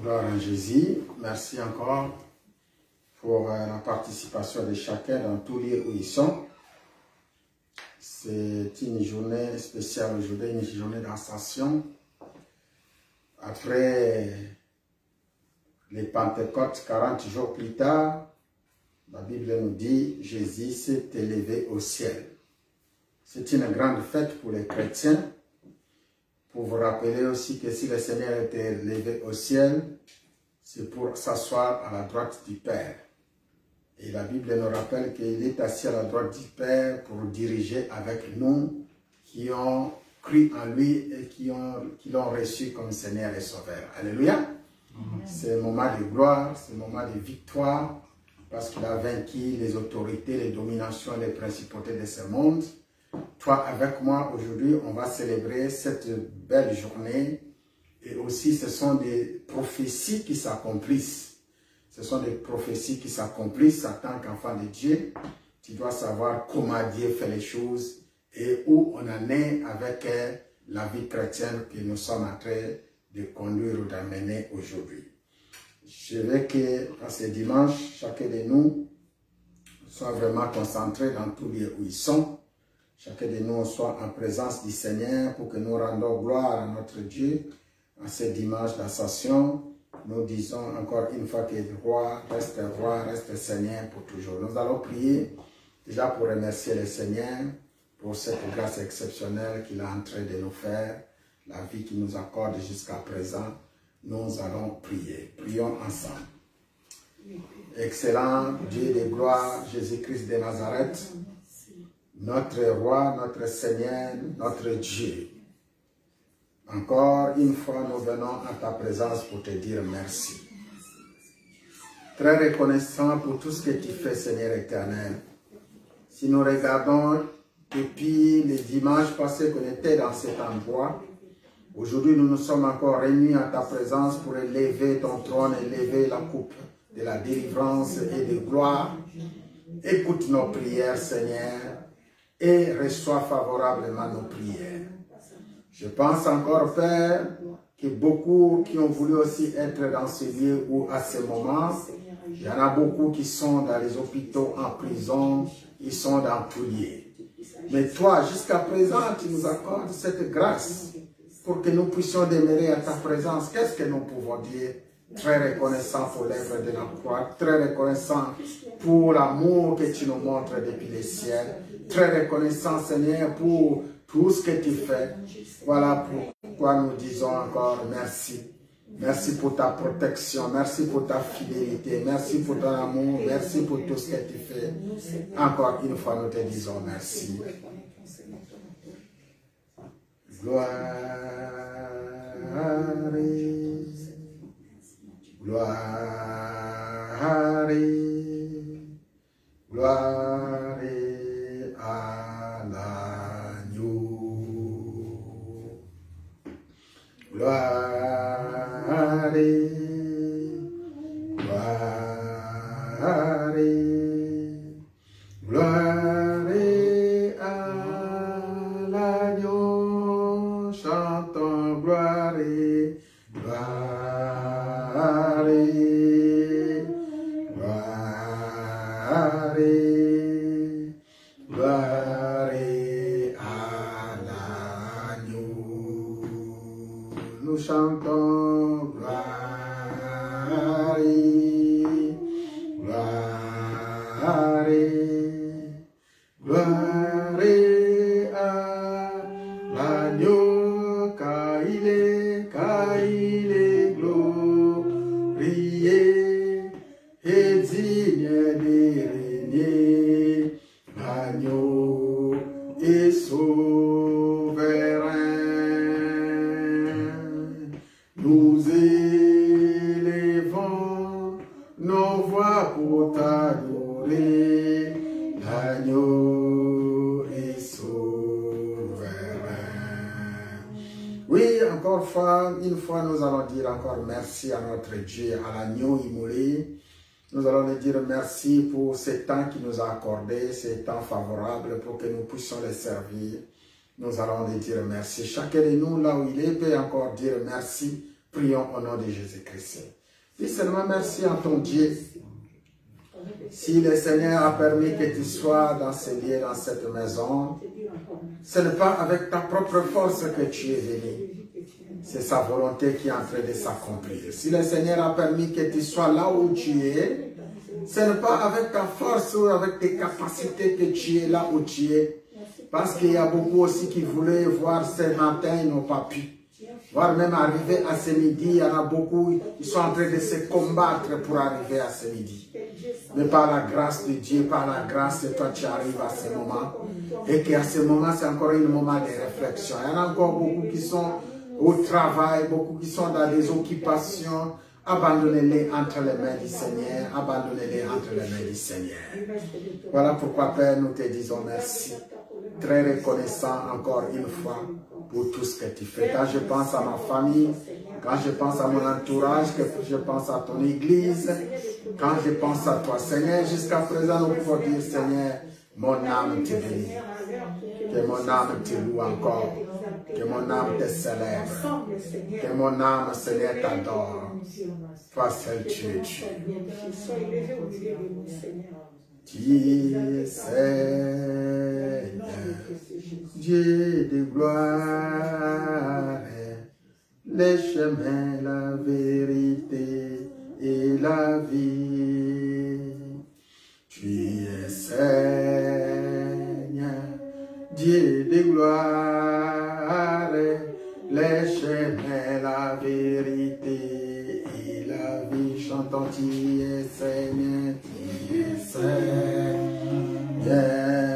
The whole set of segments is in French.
Gloire à Jésus. Merci encore pour la participation de chacun dans tous les lieux où ils sont. C'est une journée spéciale aujourd'hui, une journée d'ascension. Après les Pentecôtes, 40 jours plus tard, la Bible nous dit Jésus s'est élevé au ciel. C'est une grande fête pour les chrétiens. Pour vous rappeler aussi que si le Seigneur était élevé au ciel, c'est pour s'asseoir à la droite du Père. Et la Bible nous rappelle qu'il est assis à la droite du Père pour diriger avec nous qui ont cru en lui et qui l'ont reçu comme Seigneur et Sauveur. Alléluia. C'est un moment de gloire, c'est un moment de victoire, parce qu'il a vaincu les autorités, les dominations, les principautés de ce monde. Toi, avec moi, aujourd'hui, on va célébrer cette belle journée. Et aussi, ce sont des prophéties qui s'accomplissent. Ce sont des prophéties qui s'accomplissent en tant qu'enfant de Dieu. Tu dois savoir comment Dieu fait les choses et où on en est avec la vie chrétienne que nous sommes en train de conduire ou d'amener aujourd'hui. Je veux que, à ce dimanche, chacun de nous soit vraiment concentré dans tous les lieux où ils sont. Chacun de nous soit en présence du Seigneur pour que nous rendons gloire à notre Dieu. En ce dimanche d'ascension, nous disons encore une fois que le roi, reste Seigneur pour toujours. Nous allons prier déjà pour remercier le Seigneur pour cette grâce exceptionnelle qu'il est en train de nous faire, la vie qu'il nous accorde jusqu'à présent. Nous allons prier. Prions ensemble. Excellent Dieu de gloire, Jésus-Christ de Nazareth, notre roi, notre Seigneur, notre Dieu. Encore une fois, nous venons à ta présence pour te dire merci. Très reconnaissant pour tout ce que tu fais, Seigneur éternel. Si nous regardons depuis les dimanches passés qu'on était dans cet endroit, aujourd'hui nous nous sommes encore réunis à ta présence pour élever ton trône, élever la coupe de la délivrance et de gloire. Écoute nos prières, Seigneur, et reçois favorablement nos prières. Je pense encore, Père, que beaucoup qui ont voulu aussi être dans ce lieu ou à ce moment, il y en a beaucoup qui sont dans les hôpitaux, en prison, ils sont dans tous lieux. Mais toi, jusqu'à présent, tu nous accordes cette grâce pour que nous puissions demeurer à ta présence. Qu'est-ce que nous pouvons dire? Très reconnaissant pour l'œuvre de la croix, très reconnaissant pour l'amour que tu nous montres depuis les ciels, très reconnaissant, Seigneur, pour tout ce que tu fais. Voilà pourquoi nous disons encore merci. Merci pour ta protection, merci pour ta fidélité, merci pour ton amour, merci pour tout ce que tu fais. Encore une fois, nous te disons merci. Gloire, gloire, gloire à l'agneau. Gloire, gloire, gloire à l'agneau. Chantons gloire, gloire, gloire, gloire à l'agneau. Nous chantons gloire, gloire, gloire à l'agneau, car il est glorieux et digne de régner. L'agneau est souverain. Nous élevons nos voix pour t'adorer. L'agneau est souverain. Oui, encore une fois, nous allons dire encore merci à notre Dieu, à l'agneau immolé. Nous allons lui dire merci pour ce temps qu'il nous a accordé, ce temps favorable pour que nous puissions le servir. Nous allons lui dire merci. Chacun de nous, là où il est, peut encore dire merci Prions au nom de Jésus-Christ. Dis seulement merci à ton Dieu. Si le Seigneur a permis que tu sois dans ce lieu, dans cette maison, ce n'est pas avec ta propre force que tu es venu. C'est sa volonté qui est en train de s'accomplir. Si le Seigneur a permis que tu sois là où tu es, ce n'est pas avec ta force ou avec tes capacités que tu es là où tu es. Parce qu'il y a beaucoup aussi qui voulaient voir ce matin, ils n'ont pas pu. Voire même arriver à ce midi, il y en a beaucoup, ils sont en train de se combattre pour arriver à ce midi. Mais par la grâce de Dieu, par la grâce de toi, tu arrives à ce moment. Et qu'à ce moment, c'est encore un moment de réflexion. Il y en a encore beaucoup qui sont au travail, beaucoup qui sont dans des occupations. Abandonnez-les entre les mains du Seigneur. Abandonnez-les entre les mains du Seigneur. Voilà pourquoi, Père, nous te disons merci. Très reconnaissant encore une fois pour tout ce que tu fais. Quand je pense à ma famille, quand je pense à mon entourage, quand je pense à ton église, quand je pense à toi, Seigneur, jusqu'à présent, nous pouvons dire, Seigneur, mon âme te bénit. Que mon âme te loue encore. Que mon âme te célèbre. Que mon âme, Seigneur, t'adore. Toi seul, tu es Dieu. Dieu Seigneur, Dieu de gloire, les chemins, la vérité et la vie. Tu es Seigneur, Dieu de gloire, les chemins, la vérité et la vie. Chantons, tu es Seigneur, tu es Seigneur,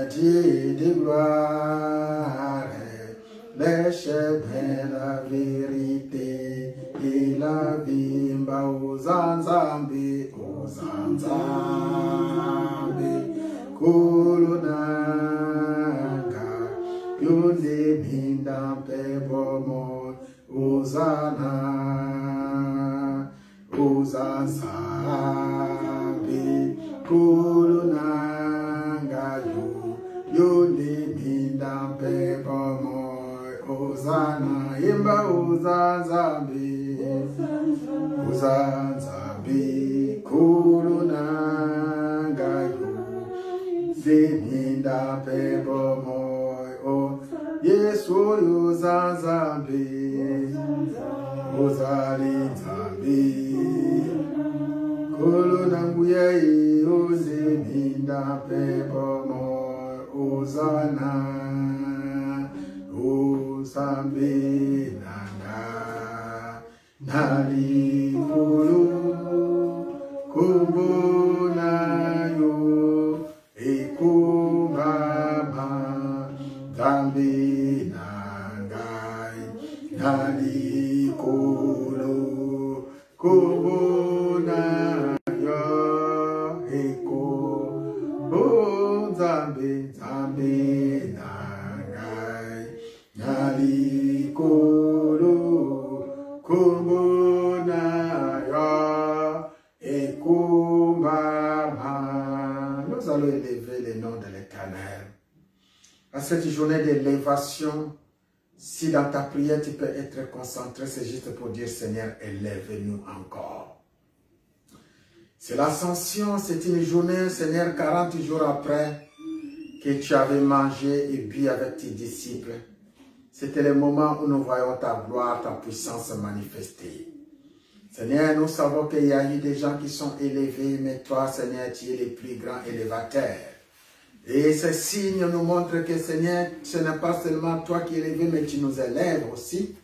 Dieu de gloire, les chemins, la vérité et la vie. Mba uzanzambi, uzanzambi, kulunanga, yunde mindampe bomo, uzana, uzanzambi, kulunanga, yunde mindampe bomo, uzana, imba uzanzambi, uzanzambi, kulunanga, yunde mindampe bomo, Yesu uzanzambi, uzalinzambi, kulunanguye uzinindape bomo, uzana, uzambi nanga, nali kulu, kubunayo, ikubama, zambi nangai, nali kulu, kubunayo, ikubunzambi, zambi nangai, nali kulu, kubunayo, ikubama. Nous allons élever le nom de l'Éternel. À cette journée d'élévation, si dans ta prière tu peux être concentré, c'est juste pour dire Seigneur, élève-nous encore. C'est l'ascension, c'est une journée, Seigneur, 40 jours après que tu avais mangé et bu avec tes disciples. C'était le moment où nous voyons ta gloire, ta puissance se manifester. Seigneur, nous savons qu'il y a eu des gens qui sont élevés, mais toi, Seigneur, tu es le plus grand élévateur. Et ce signe nous montre que, Seigneur, ce n'est pas seulement toi qui es élevé, mais tu nous élèves aussi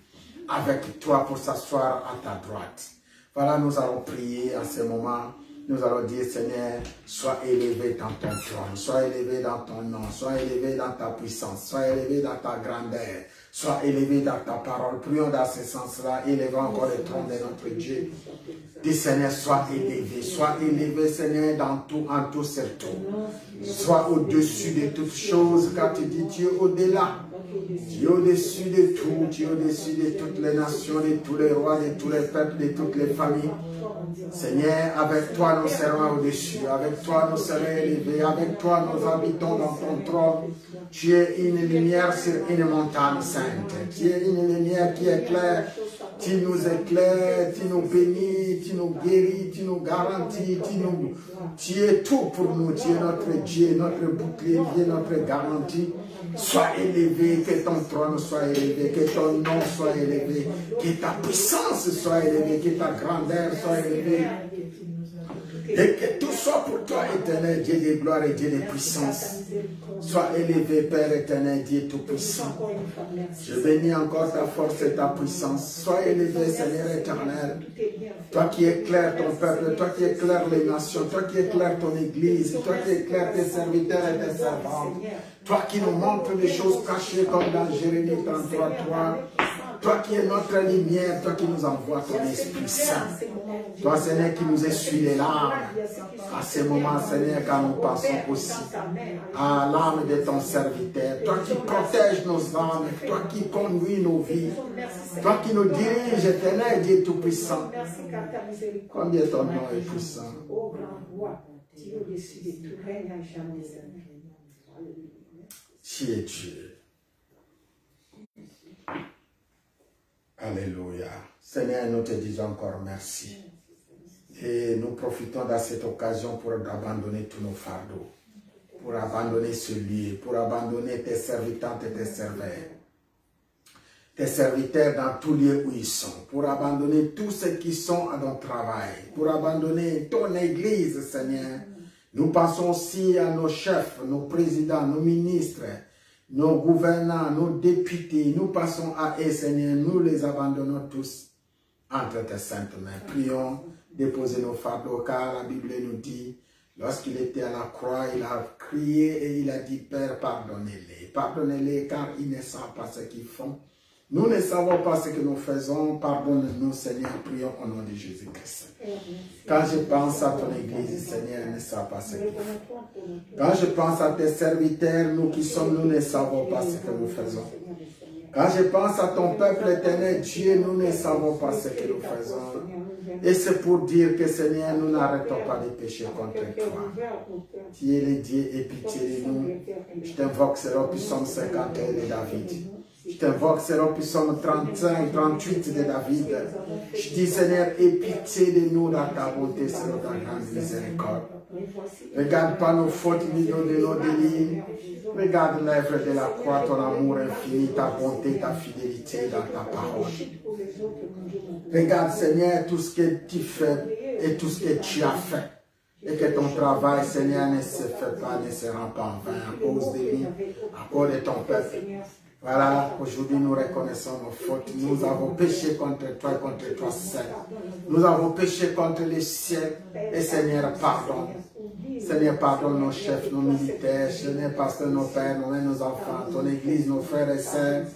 avec toi pour s'asseoir à ta droite. Voilà, nous allons prier en ce moment. Nous allons dire, Seigneur, sois élevé dans ton trône, sois élevé dans ton nom, sois élevé dans ta puissance, sois élevé dans ta grandeur, sois élevé dans ta parole. Prions dans ce sens-là, élevons encore le trône de notre Dieu. Dis, Seigneur, sois élevé, Seigneur, dans tout, en tout, surtout. Sois au-dessus de toutes choses, car tu dis, tu es au-delà. Tu es au-dessus de tout, tu es au-dessus de toutes les nations, de tous les rois, de tous les peuples, de toutes les familles. Seigneur, avec toi toi, nous serons au-dessus. Avec toi, nous serons élevés. Avec toi, nous habitons dans ton trône. Tu es une lumière sur une montagne sainte. Tu es une lumière qui éclaire. Tu nous éclaires, tu nous bénis, tu nous guéris, tu nous garantis, tu es tout pour nous. Tu es notre Dieu, notre bouclier, notre garantie. Sois élevé, que ton trône soit élevé, que ton nom soit élevé, que ta puissance soit élevée, que ta grandeur soit élevée. Et que tout soit pour toi, éternel Dieu de gloire et Dieu de puissance. Sois élevé, Père éternel, Dieu tout-puissant. Je bénis encore ta force et ta puissance. Sois élevé, Seigneur éternel. Toi qui éclaires ton peuple, toi qui éclaires les nations, toi qui éclaires ton église, toi qui éclaires tes serviteurs et tes servantes. Toi qui nous montres les choses cachées comme dans Jérémie 33, toi qui es notre lumière, toi qui nous envoies ton Esprit Saint. Toi, Seigneur, qui nous essuie les larmes. À ces moments, Seigneur, quand nous pensons aussi à l'âme de ton serviteur. Toi qui protèges nos âmes, toi qui conduis nos vies. Toi qui nous diriges, éternel Dieu Tout-Puissant. Combien ton nom est puissant. Tu es Dieu. Alléluia. Seigneur, nous te disons encore merci. Et nous profitons de cette occasion pour abandonner tous nos fardeaux, pour abandonner ce lieu, pour abandonner tes serviteurs et tes serviteurs dans tous lieux où ils sont, pour abandonner tous ceux qui sont à notre travail, pour abandonner ton église, Seigneur. Nous pensons aussi à nos chefs, nos présidents, nos ministres, nos gouvernants, nos députés. Nous passons à eux, Seigneur, nous les abandonnons tous entre tes saintes mains. Prions, déposez nos fardeaux, car la Bible nous dit, lorsqu'il était à la croix, il a crié et il a dit, Père, pardonnez-les. Pardonnez-les, car ils ne savent pas ce qu'ils font. Nous ne savons pas ce que nous faisons. Pardonne-nous, Seigneur, prions au nom de Jésus-Christ. Quand je pense à ton église, Seigneur, ils ne savent pas ce qu'ils font. Quand je pense à tes serviteurs, nous qui sommes, nous ne savons pas ce que nous faisons. Quand je pense à ton peuple éternel, Dieu, nous ne savons pas ce que nous faisons. Et c'est pour dire que, Seigneur, nous n'arrêtons pas de pécher contre toi. Tu es le Dieu et pitié de nous. Je t'invoque selon Psaume 51 de David. Je t'invoque selon Psaume 35, 38 de David. Je dis, Seigneur, aie pitié de nous dans ta bonté, selon ta grande miséricorde. Regarde pas nos fautes ni de nos délits. Regarde l'œuvre de la croix, ton amour infini, ta bonté, ta fidélité dans ta parole. Regarde, Seigneur, tout ce que tu fais et tout ce que tu as fait. Et que ton travail, Seigneur, ne se fait pas, ne se rend pas en vain à cause de nous, à cause de ton peuple. Voilà, aujourd'hui nous reconnaissons nos fautes. Nous avons péché contre toi et contre toi seul. Nous avons péché contre les cieux. Et Seigneur, pardonne. Seigneur, pardonne nos chefs, nos militaires, Seigneur, pasteur, nos pères, nos enfants, ton église, nos frères et sœurs.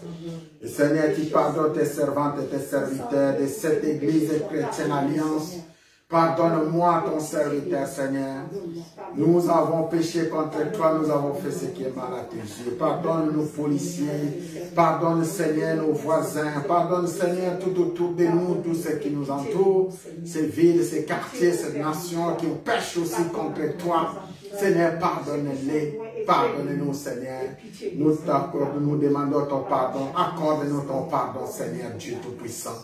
Et Seigneur, tu pardonnes tes servantes et tes serviteurs de cette église chrétienne alliance. Pardonne-moi ton serviteur, Seigneur. Nous avons péché contre toi, nous avons fait ce qui est mal à tes yeux. Pardonne nos policiers, pardonne, Seigneur, nos voisins, pardonne, Seigneur, tout autour de nous, tous ceux qui nous entourent, ces villes, ces quartiers, ces nations qui pêchent aussi contre toi. Seigneur, pardonne-les, pardonne-nous, Seigneur. Nous t'accordons, nous demandons ton pardon. Accorde-nous ton pardon, Seigneur Dieu Tout-Puissant.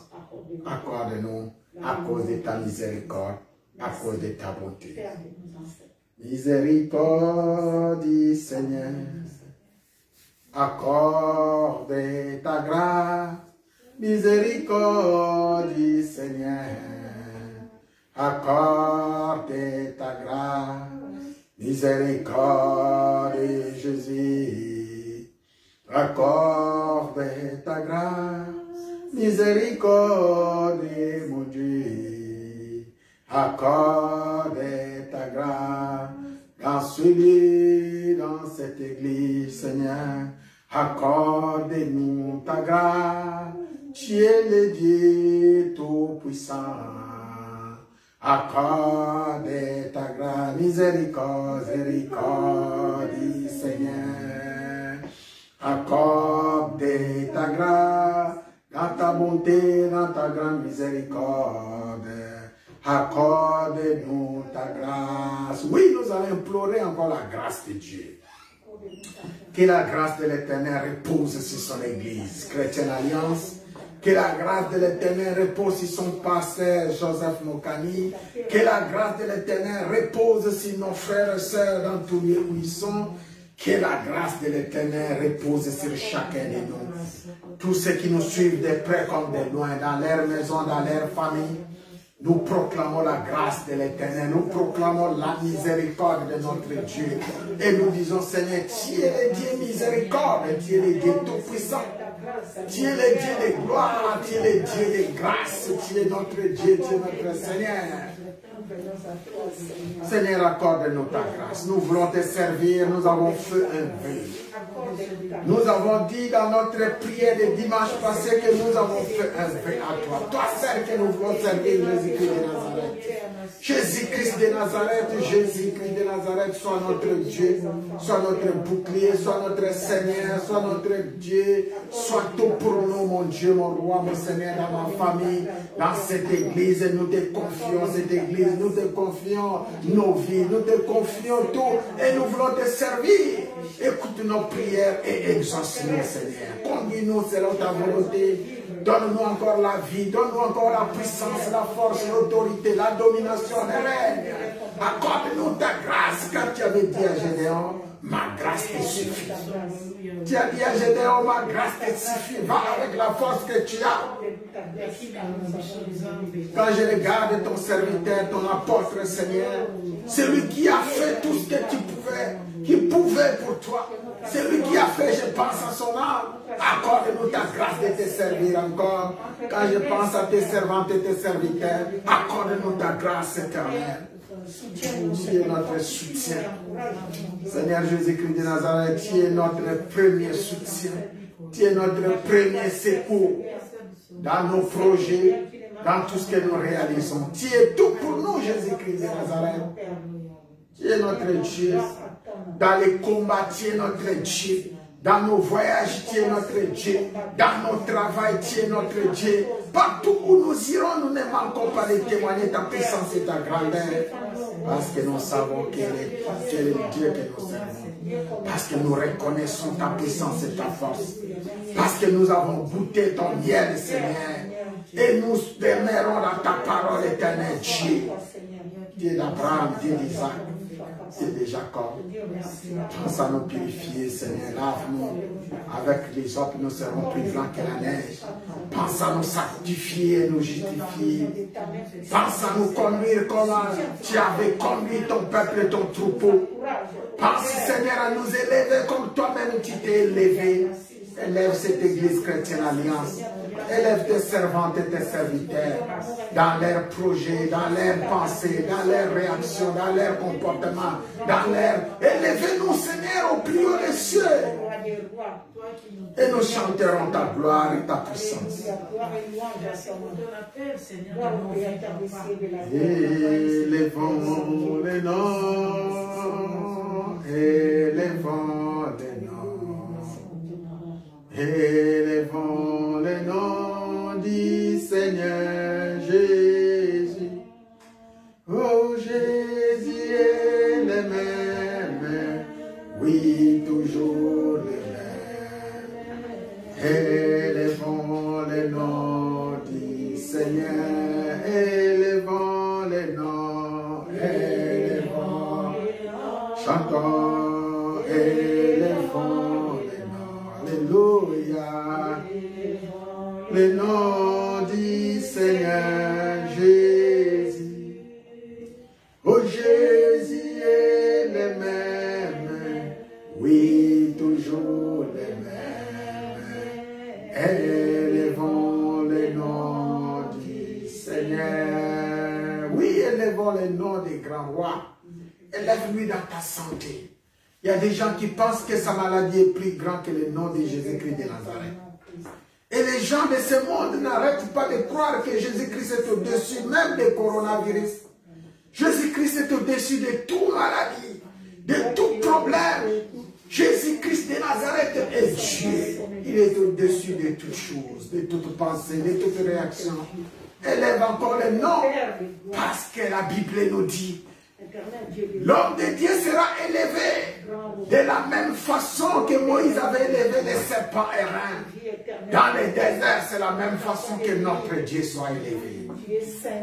Accorde-nous. À cause de ta miséricorde, à cause de ta bonté. Miséricorde, Seigneur, accorde ta grâce. Miséricorde, Seigneur, accorde ta grâce. Miséricorde, Jésus, accorde ta grâce. Miséricorde, mon Dieu, accorde ta grâce dans celui, dans cette église, Seigneur, accorde-nous ta grâce, tu es le Dieu Tout-Puissant, accorde ta grâce, miséricorde, Seigneur, accorde ta grâce, dans ta bonté, dans ta grande miséricorde, Accorde-nous ta grâce. Oui, nous allons implorer encore la grâce de Dieu. Que la grâce de l'Éternel repose sur son Église, Chrétienne Alliance. Que la grâce de l'Éternel repose sur son pasteur Joseph Mokani. Que la grâce de l'Éternel repose sur nos frères et sœurs dans tous les lieux où ils sont. Que la grâce de l'Éternel repose sur chacun de nous. Tous ceux qui nous suivent de près comme de loin, dans leur maison, dans leur famille. Nous proclamons la grâce de l'Éternel, nous proclamons la miséricorde de notre Dieu. Et nous disons, Seigneur, tu es le Dieu miséricorde, tu es le Dieu tout-puissant. Tu es le Dieu de gloire, tu es le Dieu de grâce, tu es notre Dieu, tu es notre Seigneur. Seigneur, accorde-nous ta grâce. Nous voulons te servir, nous avons fait un vœu. Nous avons dit dans notre prière de dimanche passé que nous avons fait un vœu à toi. Toi seul que nous voulons servir, Jésus-Christ de Nazareth. Jésus-Christ de Nazareth, Jésus-Christ de Nazareth, sois notre Dieu, sois notre bouclier, sois notre Seigneur, sois notre Dieu, sois tout pour nous, mon Dieu, mon roi, mon Seigneur, dans ma famille, dans cette église. Nous te confions cette église, nous te confions nos vies, nous te confions tout et nous voulons te servir. Écoute nos prières et exauce-nous, Seigneur. Conduis-nous selon ta volonté. Donne-nous encore la vie, donne-nous encore la puissance, la force, l'autorité, la domination, le règne. Accorde-nous ta grâce, car tu avais dit à Gédéon, ma grâce te suffit. Tu as dit à Gédéon, ma grâce te suffit. Va avec la force que tu as. Quand je regarde ton serviteur, ton apôtre, Seigneur, celui qui a fait tout ce que tu pouvais, qui pouvait pour toi. C'est lui qui a fait, je pense à son âme. Accorde-nous ta grâce de te servir encore. Quand je pense à tes servantes et tes serviteurs, accorde-nous ta grâce éternelle. Tu es notre soutien. Seigneur Jésus-Christ de Nazareth, tu es notre premier soutien. Tu es notre premier secours dans nos projets, dans tout ce que nous réalisons. Tu es tout pour nous, Jésus-Christ de Nazareth. Tu es notre Dieu. Dans les combats, tu es notre Dieu. Dans nos voyages, tu es notre Dieu. Dans nos travail, tu es notre Dieu. Partout où nous irons, nous ne manquons pas de témoigner ta puissance et ta grandeur. Parce que nous savons que tu es le Dieu que nous servons. Parce que nous reconnaissons ta puissance et ta force. Parce que nous avons goûté ton miel, Seigneur. Et nous demeurons dans ta parole éternelle, Dieu. Dieu d'Abraham, Dieu d'Isaac. C'est déjà comme. Pense à nous purifier, Seigneur. Lave-nous. Avec les autres, nous serons plus blancs que la neige. Pense à nous sanctifier et nous justifier. Pense à nous conduire comme tu avais conduit ton peuple et ton troupeau. Pense, Seigneur, à nous élever comme toi-même tu t'es élevé. Élève cette église chrétienne alliance. Élève tes servantes et tes serviteurs dans leurs projets, dans leurs pensées, dans leurs réactions, dans leurs comportements, dans leurs... Élevez-nous, Seigneur, au plus haut des cieux. Et nous chanterons ta gloire et ta puissance. Élevons les noms, élevons les noms. Élevons le nom du Seigneur Jésus. Oh, Jésus est le même, oui, toujours le même. Élevons le nom du Seigneur, élevons le nom, élevons, chantons, élevons. Alléluia, le nom du Seigneur Jésus. Oh, Jésus est le même, oui, toujours le même. Élevons le nom du Seigneur. Oui, élevons le nom des grands rois. Élève-lui dans ta santé. Il y a des gens qui pensent que sa maladie est plus grande que le nom de Jésus-Christ de Nazareth. Et les gens de ce monde n'arrêtent pas de croire que Jésus-Christ est au-dessus même des coronavirus. Jésus-Christ est au-dessus de toute maladie, de tout problème. Jésus-Christ de Nazareth est Dieu. Il est au-dessus de toutes choses, de toute pensée, de toute réaction. élève encore les noms, parce que la Bible nous dit, l'homme de Dieu sera élevé de la même façon que Moïse avait élevé les serpents errants. Dans les déserts, c'est la même façon que notre Dieu soit élevé.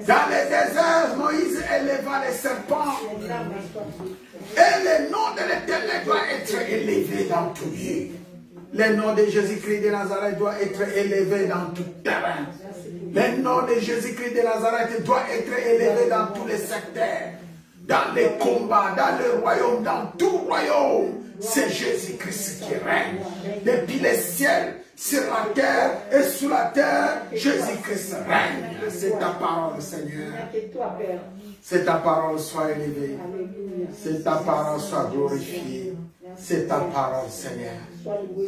Dans les déserts, Moïse éleva les serpents. Et le nom de l'Éternel doit être élevé dans tout lieu. Le nom de Jésus-Christ de Nazareth doit être élevé dans tout terrain. Le nom de Jésus-Christ de Nazareth doit être élevé dans tous les secteurs. Dans les combats, dans le royaume, dans tout royaume. C'est Jésus-Christ qui règne. Depuis les ciels, sur la terre et sous la terre, Jésus-Christ règne. C'est ta parole, Seigneur. C'est ta parole, sois élevée. C'est ta parole, soit glorifiée. C'est ta parole, Seigneur.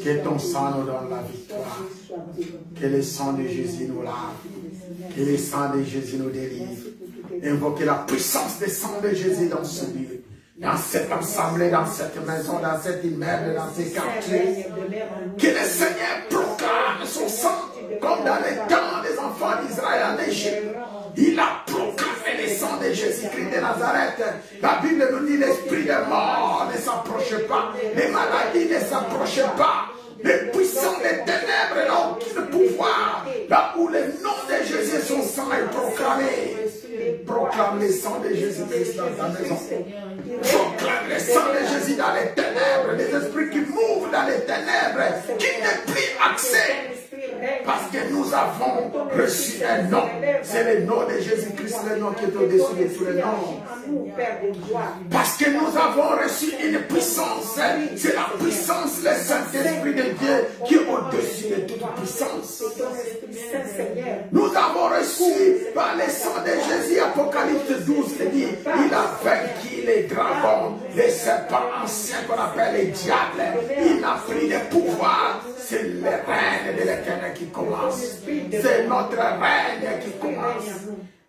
Que ton sang nous donne la victoire. Que le sang de Jésus nous lave. Que le sang de Jésus nous délivre. Invoquez la puissance du sang de Jésus dans ce lieu. Dans cette assemblée, dans cette maison, dans cet immeuble, dans ces quartiers. Que le Seigneur proclame son sang comme dans les temps des enfants d'Israël en Égypte. Il a proclamé le sang de Jésus-Christ de Nazareth. La Bible nous dit l'esprit de mort ne s'approche pas. Les maladies ne s'approchent pas. Les puissants des ténèbres n'ont aucun pouvoir. Là où le nom de Jésus, son sang est proclamé. Proclame le sang de Jésus-Christ dans ta maison. Proclame le sang de Jésus dans les ténèbres. Les esprits qui mouvent dans les ténèbres, qui n'ont plus accès. Parce que nous avons reçu un nom. C'est le nom de Jésus-Christ, le nom qui est au-dessus de tous les noms. Parce que nous avons reçu une puissance. C'est la puissance, le Saint-Esprit de Dieu qui est au-dessus de toute puissance. Nous avons reçu par le sang de Jésus, Apocalypse 12, qui dit, il a vaincu les dragons, les serpents anciens qu'on appelle les diables. Il a pris le pouvoir. C'est le règne de l'Éternel qui commence. C'est notre règne qui commence.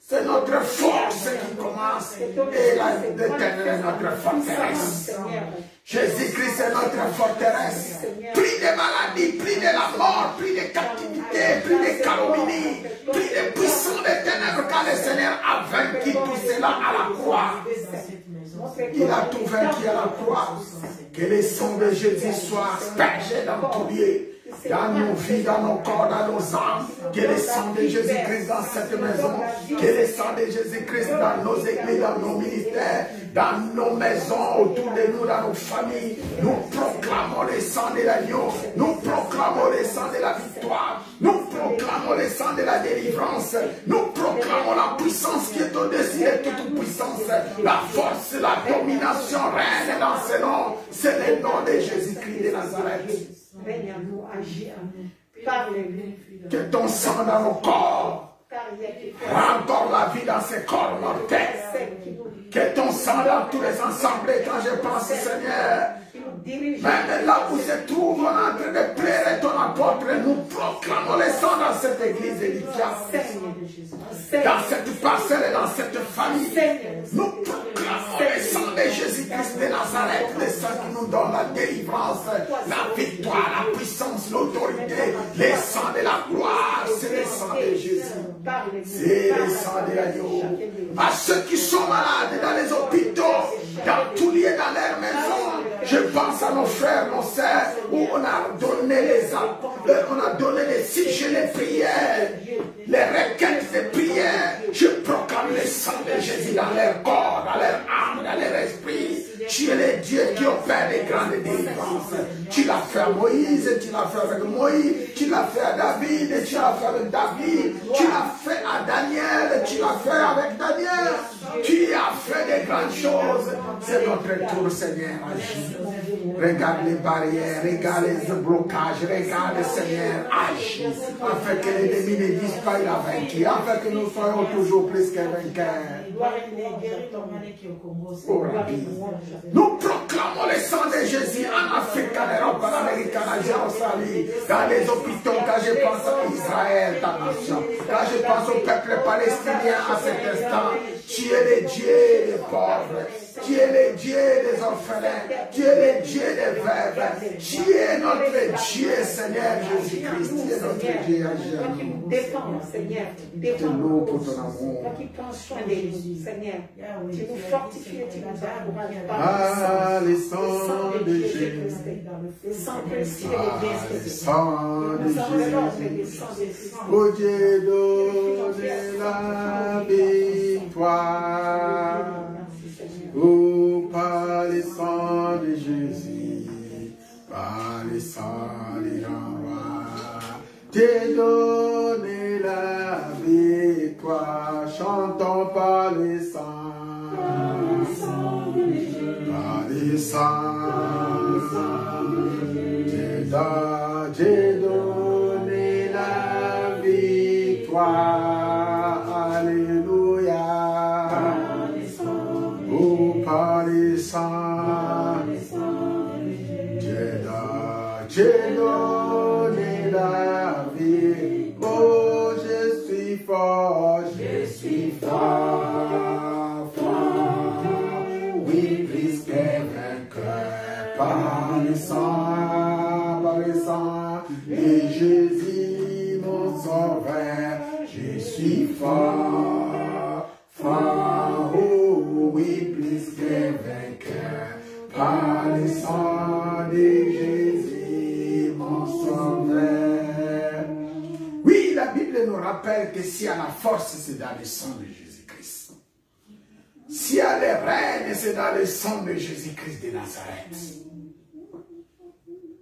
C'est notre force qui commence. Et l'Éternel est notre forteresse. Jésus-Christ est notre forteresse. Plus de maladies, plus de la mort, plus de captivité, plus de calomnie, plus de puissance des ténèbres quand le Seigneur a vaincu tout cela à la croix. Il a tout vaincu à la croix. Que le sang de Jésus soit aspergé dans tout lieu. Dans nos vies, dans nos corps, dans nos âmes. Que le sang de Jésus-Christ dans cette maison. Que le sang de Jésus-Christ dans nos églises, dans nos ministères, dans nos maisons, autour de nous, dans nos familles. Nous proclamons le sang de l'agneau. Nous proclamons le sang de la victoire. Nous proclamons le sang de la délivrance. Nous proclamons la puissance qui est au-dessus de toute puissance. La force, la domination règne dans ce nom. C'est le nom de Jésus-Christ de Nazareth. Règne à nous, agis à nous, parle-nous. Que ton sang dans nos corps rend encore la vie dans ces corps mortels. Que ton sang dans tous les assemblées, quand je pense, Seigneur, même là où se trouve, on est en train de pleurer ton apôtre, nous proclamons le sang dans cette église édifiante. Dans cette parcelle et dans cette famille, nous proclamons le sang de Jésus-Christ de Nazareth, le sang qui nous donne la délivrance, la victoire, la puissance, l'autorité, le sang de la gloire, c'est le sang de Jésus. C'est le sang de l'agneau. À ceux qui sont malades dans les hôpitaux, dans tous lieux, dans leur maison, je pense à nos frères, nos sœurs, où on a donné les sujets, les prières, les requêtes de prière. Je proclame le sang de Jésus dans leur corps, dans leur âme, dans leur esprit. Tu es le Dieu qui opère des grandes délivrances. Tu l'as fait à Moïse, tu l'as fait avec Moïse, tu l'as fait à David, tu l'as fait avec David, tu l'as fait à Daniel, tu l'as fait avec Daniel. Tu as fait des grandes choses. C'est notre tour, Seigneur, agis. Regarde les barrières, regarde les blocages, regarde, Seigneur, agis. Afin que l'ennemi ne dise pas il a vaincu, afin que nous soyons toujours plus qu'un vainqueur. Oh, Rabbi. Nous proclamons le sang de Jésus en Afrique, en Europe, en Amérique, en Jérusalem, dans les hôpitaux, quand je pense à Israël, ta nation, quand je pense au peuple palestinien à cet instant, Tu es le Dieu des pauvres. Tu es le Dieu des orphelins. Tu es le Dieu des veuves. Tu es notre Dieu, Seigneur Jésus-Christ. Tu es notre Dieu, Toi qui nous défends, Seigneur. Défends-nous pour ton amour. Toi qui prends soin de nous, Seigneur. Tu nous fortifies et tu nous encourages par le sang de Jésus. Le sang précieux de Jésus. Le sang de Jésus. Oh Dieu, donne la victoire. Oh, par le sang de Jésus, par le sang de Jean-Roi, t'es donné la victoire. Chantons par le sang. Par le sang, j'ai donné la victoire. Alléluia. Oh, par le sang, j'ai donné la vie. Oh, je suis fort, fort. Oui, plus que vainqueur. Par le sang de Jésus, mon sauveur, je suis fort, fort. Oh, oui, plus que vainqueur. Par le sang de Jésus, mon sauveur. Oui, la Bible nous rappelle que s'il y a la force, c'est dans le sang de Jésus-Christ. S'il y a les règnes, c'est dans le sang de Jésus-Christ de Nazareth.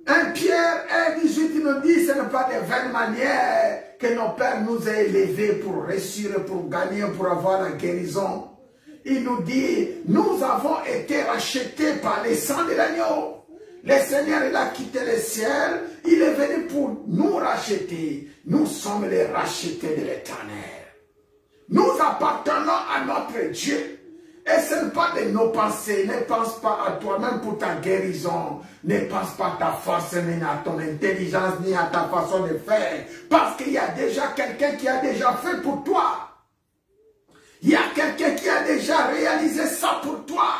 1 Pierre 1,18 nous dit, ce n'est pas de vaines manières que nos pères nous aient élevés pour réussir, pour gagner, pour avoir la guérison. Il nous dit, nous avons été rachetés par le sang de l'agneau. Le Seigneur, il a quitté le ciel, il est venu pour nous racheter. Nous sommes les rachetés de l'Éternel. Nous appartenons à notre Dieu. Et ce n'est pas de nos pensées. Ne pense pas à toi-même pour ta guérison. Ne pense pas à ta force, ni à ton intelligence, ni à ta façon de faire. Parce qu'il y a déjà quelqu'un qui a déjà fait pour toi. Il y a quelqu'un qui a déjà réalisé ça pour toi.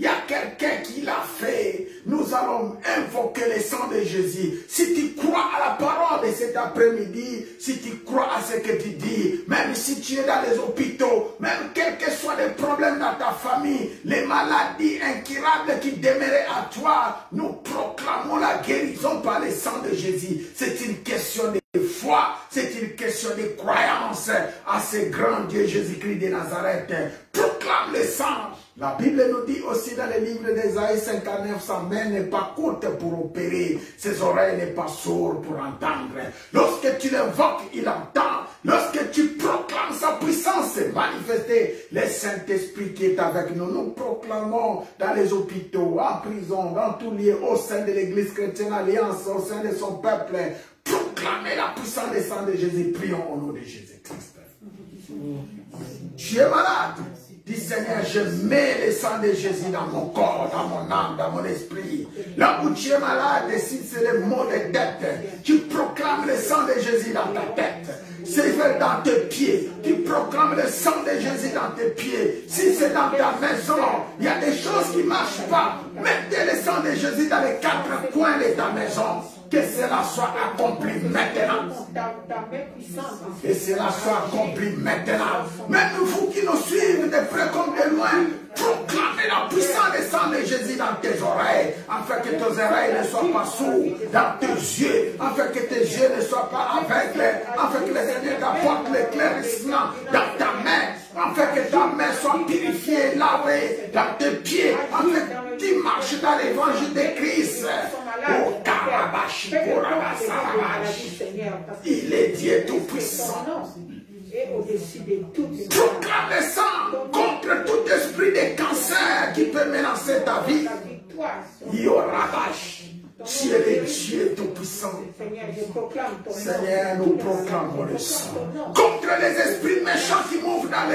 Il y a quelqu'un qui l'a fait. Nous allons invoquer le sang de Jésus. Si tu crois à la parole de cet après-midi, si tu crois à ce que tu dis, même si tu es dans les hôpitaux, même quels que soient les problèmes dans ta famille, les maladies incurables qui demeuraient à toi, nous proclamons la guérison par le sang de Jésus. C'est une question de foi, c'est une question de croyance à ce grand Dieu Jésus-Christ de Nazareth. Proclame le sang. La Bible nous dit aussi dans le livre d'Ésaïe 59, sa main n'est pas courte pour opérer, ses oreilles n'est pas sourdes pour entendre. Lorsque tu l'invoques, il entend. Lorsque tu proclames sa puissance manifestée, le Saint-Esprit qui est avec nous, nous proclamons dans les hôpitaux, en prison, dans tous lieux, au sein de l'Église chrétienne Alliance, au sein de son peuple, proclamer la puissance du sang de Jésus. Prions au nom de Jésus-Christ. Tu es malade. Dis Seigneur, je mets le sang de Jésus dans mon corps, dans mon âme, dans mon esprit. Là où tu es malade, si c'est le mot de tête, tu proclames le sang de Jésus dans ta tête. Si c'est dans tes pieds, tu proclames le sang de Jésus dans tes pieds. Si c'est dans ta maison, il y a des choses qui ne marchent pas. Mettez le sang de Jésus dans les quatre coins de ta maison. Que cela soit accompli maintenant. Que cela soit accompli maintenant. Même vous qui nous suivez de près comme de loin, proclamez la puissance du sang de Jésus dans tes oreilles, afin que tes oreilles ne soient pas sourdes, dans tes yeux, afin que tes yeux ne soient pas aveugles, afin que le Seigneur t'apporte l'éclaircissement dans ta main, afin que ta main soit purifiée, lavée dans tes pieds, afin que tu marches dans l'évangile de Christ. Oh, Karabashi, Korabasarabashi. Il est Dieu tout-puissant. Proclame le sang contre tout esprit de cancer qui peut menacer ta vie. Yorabash. Tu es le Dieu tout-puissant. Seigneur, nous proclamons le sang. Contre les esprits méchants qui mouvent dans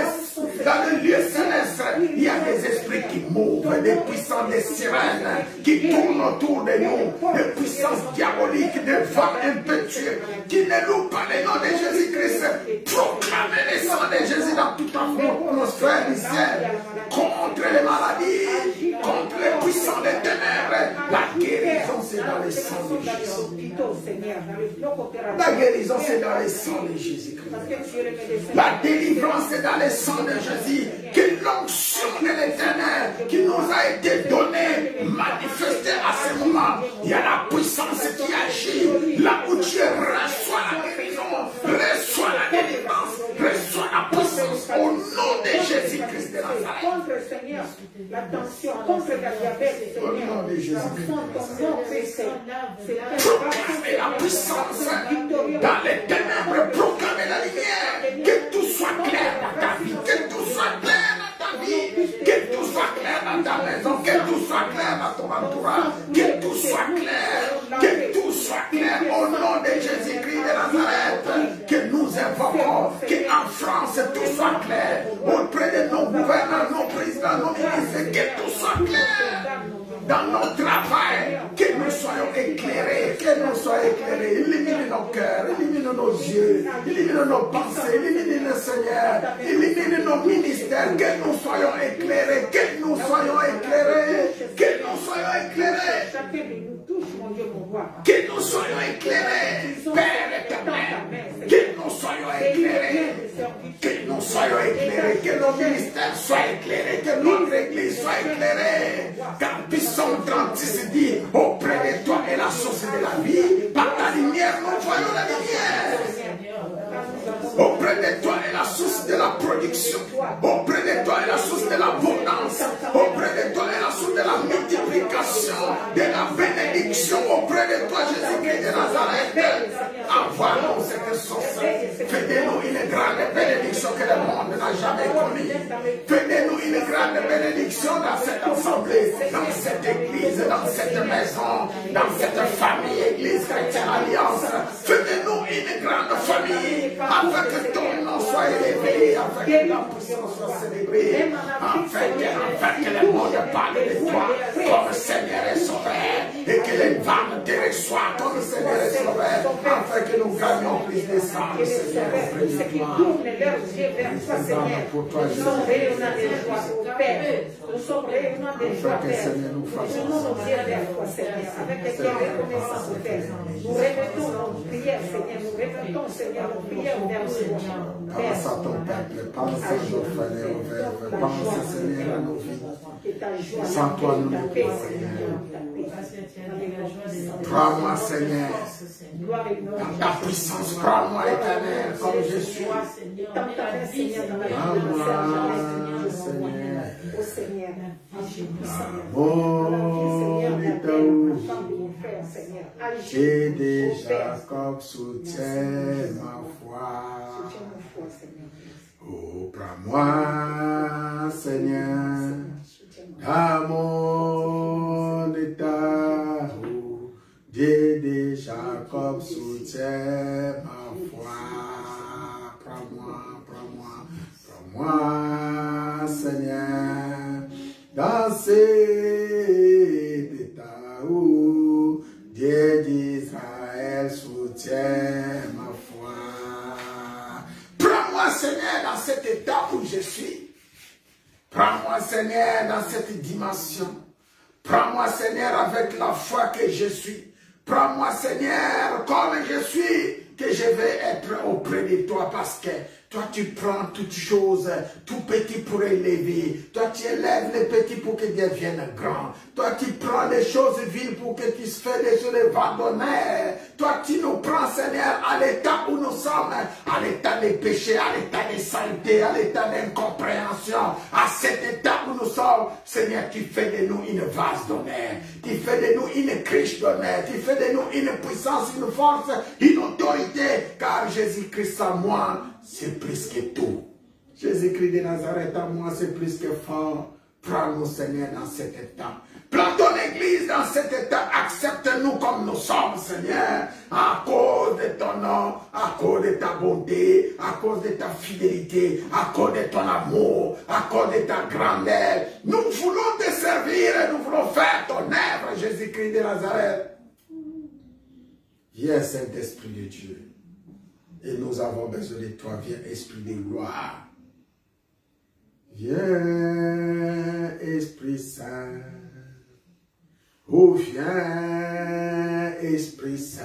le lieu céleste, il y a des esprits qui mouvent, des puissances, des sirènes qui tournent autour de nous, des puissances diaboliques, des vents impétueux qui ne louent pas le nom de Jésus-Christ. Proclamez le sang de Jésus dans toute l'atmosphère du ciel, contre les maladies, contre les puissants des ténèbres. La guérison, c'est dans le sang de Jésus. La guérison, c'est dans le sang de Jésus-Christ. La délivrance, c'est dans le sang de Jésus. Que l'onction de l'Éternel qui nous a été donnée, manifestée à ce moment. Il y a la puissance qui agit. Là où tu reçois la guérison, reçois la délivrance, reçois la puissance au nom de Jésus-Christ de Nazareth. Contre, Seigneur, la tension, contre la diabète, Seigneur. Au nom de Jésus-Christ. Proclamez la puissance dans les ténèbres, proclamez la lumière. Que tout soit clair dans ta vie, que tout soit clair dans ta vie, que tout soit clair dans ta maison, que tout soit clair dans ton entourage, que tout soit clair, que tout soit clair au nom de Jésus-Christ de Nazareth. Que nous invoquons, qu'en France tout soit clair, auprès de nos gouvernants, nos présidents, nos ministres, que tout soit clair. Dans notre travail, que nous soyons éclairés, élimine nos cœurs, élimine nos yeux, élimine nos pensées, élimine le Seigneur, élimine nos ministères, que nous soyons éclairés, que nous soyons éclairés, que nous soyons éclairés, que nous soyons éclairés, Père éternel, que nous soyons éclairés, que nous soyons éclairés, que nos ministères soient éclairés, que notre église soit éclairée, car Psaume 36 dit, auprès de toi est la source de la vie, par ta lumière nous voyons la lumière. Auprès de toi est la source de la production, auprès de toi est la source de l'abondance, auprès de toi est la source de la multiplication, de la bénédiction, auprès de toi Jésus-Christ de Nazareth. Envoie-nous cette source, fais-nous une grande bénédiction que le monde n'a jamais connue. Fais-nous une grande bénédiction dans cette assemblée, dans cette église, dans cette maison, dans cette famille, église chrétienne alliance. Fais-nous une grande famille, afin que ton nom soit élevé, afin que la puissance soit célébrée, afin que le monde parle de toi comme Seigneur et Sauveur, et que les femmes te reçoivent comme Seigneur et Sauveur, afin que nous gagnions plus de sang, Seigneur, auprès de toi. Pour toi, Jésus. Nous sommes réunis des joies au Père. Nous sommes réunis des joies, Père. Nous nous dirons vers toi, Seigneur, avec les cœurs reconnaissants au Père. Nous répétons nos prières, Seigneur. Nous répétons, Seigneur, nos prières vers toi. Pense à ton peuple, pense à nos frères et veuves, pense, Seigneur, à nos vies. Sans toi, nous ne pouvons rien. Prends-moi, Seigneur, dans ta puissance, prends-moi, éternel, comme je suis. Prends-moi, Seigneur. Et de Jacob soutient ma foi. Oh, prends-moi, Seigneur, dans mon état. Oh, Dieu de Jacob soutient ma foi. Prends-moi, prends-moi, prends-moi, Seigneur, dans cet état où Dieu d'Israël soutient ma foi. Prends-moi, Seigneur, dans cet état où je suis. Prends-moi, Seigneur, dans cette dimension. Prends-moi, Seigneur, avec la foi que je suis. Prends-moi, Seigneur, comme je suis, que je vais être auprès de toi, parce que toi, tu prends toutes choses, tout petit pour élever. Toi, tu élèves les petits pour qu'ils deviennent grands. Toi, tu prends les choses viles pour que tu fasses des choses abandonnées. Toi, tu nous prends, Seigneur, à l'état où nous sommes, à l'état des péchés, à l'état de saleté, à l'état d'incompréhension, à cet état où nous sommes. Seigneur, tu fais de nous une vase d'honneur. Tu fais de nous une criche d'honneur. Tu fais de nous une puissance, une force, une autorité. Car Jésus-Christ en moi, c'est plus que tout. Jésus-Christ de Nazareth à moi, c'est plus que fort. Prends-nous, Seigneur, dans cet état. Prends ton église dans cet état. Accepte-nous comme nous sommes, Seigneur. À cause de ton nom, à cause de ta bonté, à cause de ta fidélité, à cause de ton amour, à cause de ta grandeur. Nous voulons te servir et nous voulons faire ton œuvre, Jésus-Christ de Nazareth. Viens, Saint-Esprit de Dieu. Et nous avons besoin de toi. Viens, Esprit de gloire. Viens, Esprit Saint. Oh, viens, Esprit Saint.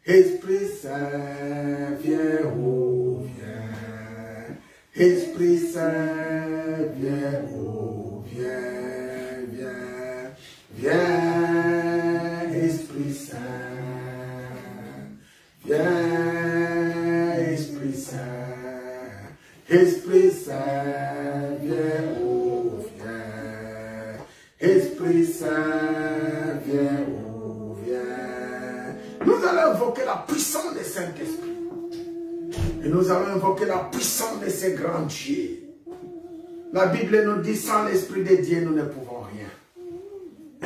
Esprit Saint, viens, oh, viens. Esprit Saint, viens, oh, viens, viens. Viens, Esprit Saint. Viens, Esprit Saint. Esprit Saint, viens, oh, viens. Esprit Saint, viens, oh, viens. Nous allons invoquer la puissance du Saint-Esprit. Et nous allons invoquer la puissance de ces grands dieux. La Bible nous dit, sans l'Esprit de Dieu, nous ne pouvons rien.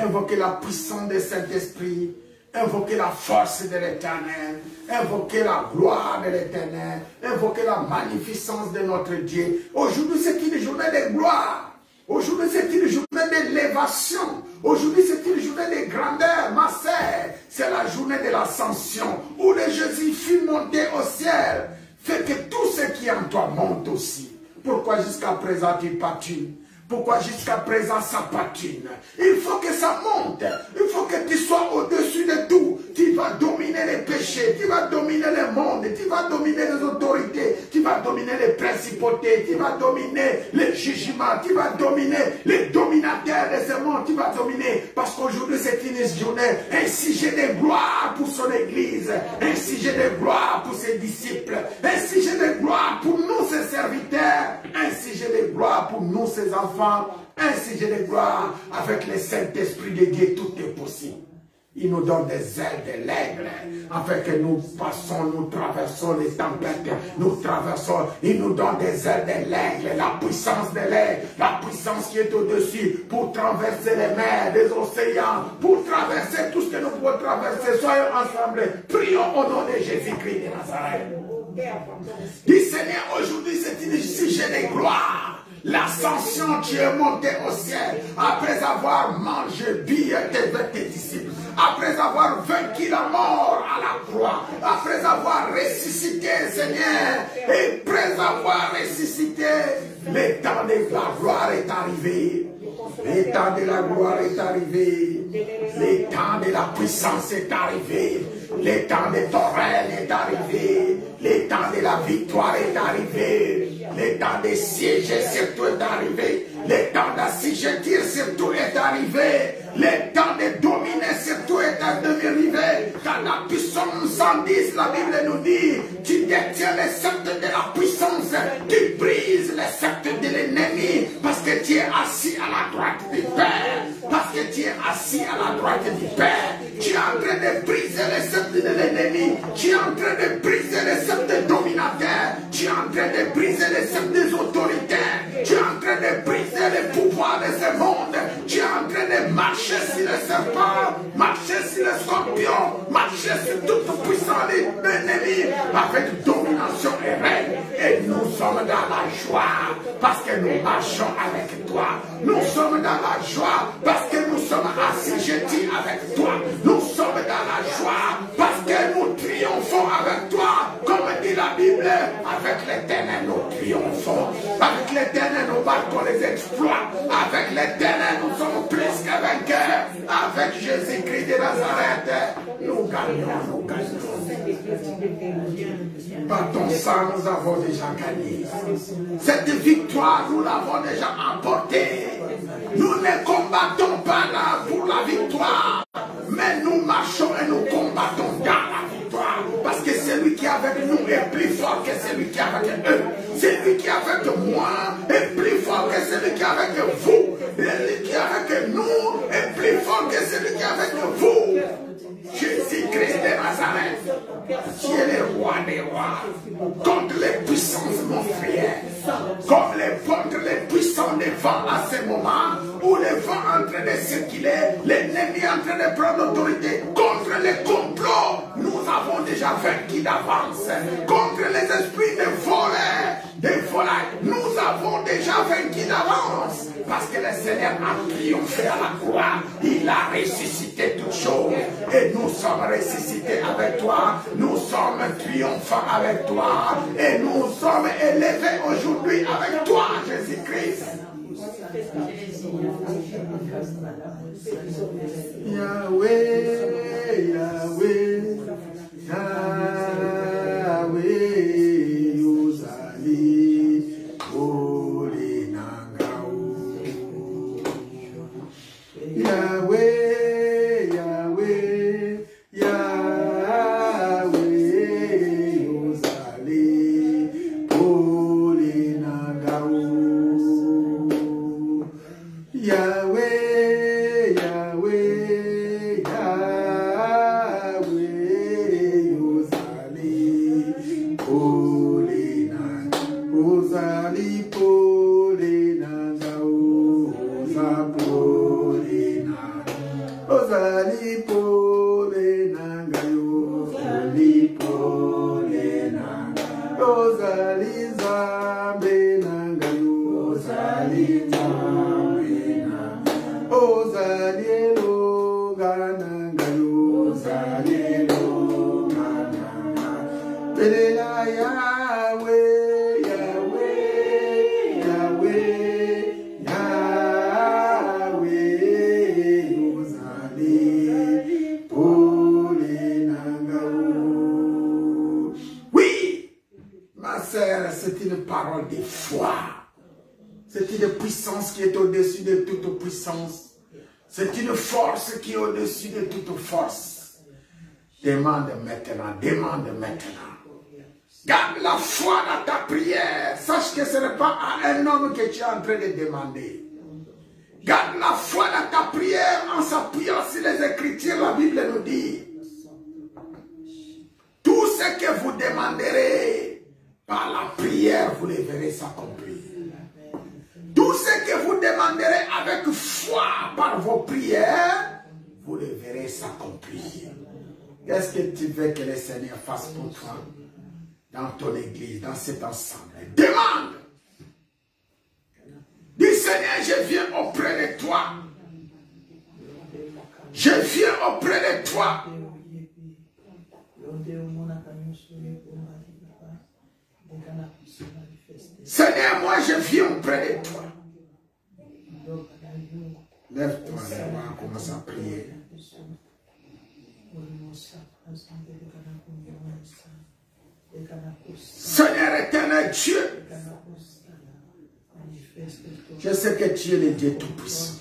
Invoquer la puissance du Saint-Esprit. Invoquer la force de l'Éternel, invoquer la gloire de l'Éternel, invoquer la magnificence de notre Dieu. Aujourd'hui, c'est une journée de gloire. Aujourd'hui, c'est une journée d'élévation. Aujourd'hui, c'est une journée de grandeur. Ma sœur, c'est la journée de l'ascension où le Jésus fut monté au ciel. Fait que tout ce qui est en toi monte aussi. Pourquoi jusqu'à présent tu patines? Pourquoi jusqu'à présent ça patine? Il faut que ça monte. Il faut que tu sois au-dessus de tout. Tu vas dominer les péchés. Tu vas dominer le monde. Tu vas dominer les autorités. Tu vas dominer les principautés. Tu vas dominer les jugements. Tu vas dominer les dominateurs de ce monde. Tu vas dominer. Parce qu'aujourd'hui c'est une journée. Un sujet de gloire pour son église. Un sujet de gloire pour ses disciples. Un sujet de gloire pour nous ses serviteurs. Un sujet de gloire pour nous ses enfants. Un sujet de gloire avec le Saint-Esprit de Dieu, tout est possible. Il nous donne des ailes de l'aigle, afin que nous passons, nous traversons les tempêtes, nous traversons, il nous donne des ailes de l'aigle, la puissance de l'aigle, la puissance qui est au-dessus, pour traverser les mers, les océans, pour traverser tout ce que nous pouvons traverser. Soyons ensemble, prions au nom de Jésus-Christ de Nazareth. Dis Seigneur, aujourd'hui c'est un sujet de gloire. L'ascension, tu es monté au ciel après avoir mangé, bu avec tes disciples, après avoir vaincu la mort à la croix, après avoir ressuscité, Seigneur, et après avoir ressuscité, le temps de la gloire est arrivé. Le temps de la gloire est arrivé. Le temps de la puissance est arrivé. Le temps de ton règne est arrivé. Le temps de la victoire est arrivé. Le temps de siéger surtout est arrivé. Le temps d'assujettir surtout est arrivé. Le temps de dominer surtout est arrivé. Dans la puissance 110, la Bible nous dit, tu détiens les sceptres de la puissance. Tu brises les sceptres de l'ennemi. Parce que tu es assis à la droite du Père. Parce que tu es assis à la droite du Père. Tu es en train de briser les sceptres de l'ennemi. Tu es en train de briser les sceptres des dominateurs. Tu es en train de briser les sceptres des autoritaires. Tu es en train de briser les pouvoirs de ce monde. Tu es en train de marcher sur les serpents, marcher sur les scorpions, marcher sur toute puissance de l'ennemi avec domination et règne. Et nous sommes dans la joie parce que nous marchons avec toi. Nous sommes dans la joie parce que nous sommes assujettis avec toi. Nous sommes dans la joie parce que nous triomphons avec toi. Comme dit la Bible, avec l'Éternel nous triomphons. Avec l'Éternel nous battons les exploits. Avec l'Éternel nous sommes plus que vainqueurs. Avec Jésus-Christ de Nazareth, nous gagnons, nous gagnons. Par ton sang, nous avons déjà gagné. Cette victoire, nous l'avons déjà emportée. Nous ne combattons pas là pour la victoire, mais nous marchons et nous combattons dans la victoire. Parce que celui qui est avec nous est plus fort que celui qui est avec eux. Celui qui est avec moi est plus fort que celui qui est avec vous. Celui qui est avec nous est plus fort que celui qui est avec vous. Jésus-Christ de Nazareth, qui est le roi des rois, contre les puissances, mon frère, contre les puissants des vents à ce moment où les vents sont en train de circuler, l'ennemi est en train de prendre l'autorité, contre les complots, nous avons déjà vaincu d'avance, contre les esprits des volailles, nous avons déjà vaincu d'avance, parce que le Seigneur a triomphé à la croix. Il a ressuscité toutes choses. Et nous sommes ressuscités avec toi. Nous sommes triomphants avec toi. Et nous sommes élevés aujourd'hui avec toi, Jésus-Christ. Yahweh, Yahweh, Yahweh, Uzali, Holy Nangao. Yahweh, Yahweh, Yahweh, Uzali, Holy Nangao. Yahweh. C'est une parole de foi. C'est une puissance qui est au-dessus de toute puissance. C'est une force qui est au-dessus de toute force. Demande maintenant, demande maintenant. Garde la foi dans ta prière. Sache que ce n'est pas à un homme que tu es en train de demander. Garde la foi dans ta prière en s'appuyant sur les Écritures. La Bible nous dit, tout ce que vous demanderez par la prière, vous les verrez s'accomplir. Tout ce que vous demanderez avec foi par vos prières, vous les verrez s'accomplir. Qu'est-ce que tu veux que le Seigneur fasse pour toi dans ton église, dans cet ensemble? Demande. Dis, Seigneur, je viens auprès de toi. Je viens auprès de toi. Seigneur, moi je viens auprès de toi. Lève-toi, lève-toi, commence à prier. Seigneur éternel Dieu, je sais que tu es le Dieu Tout-Puissant.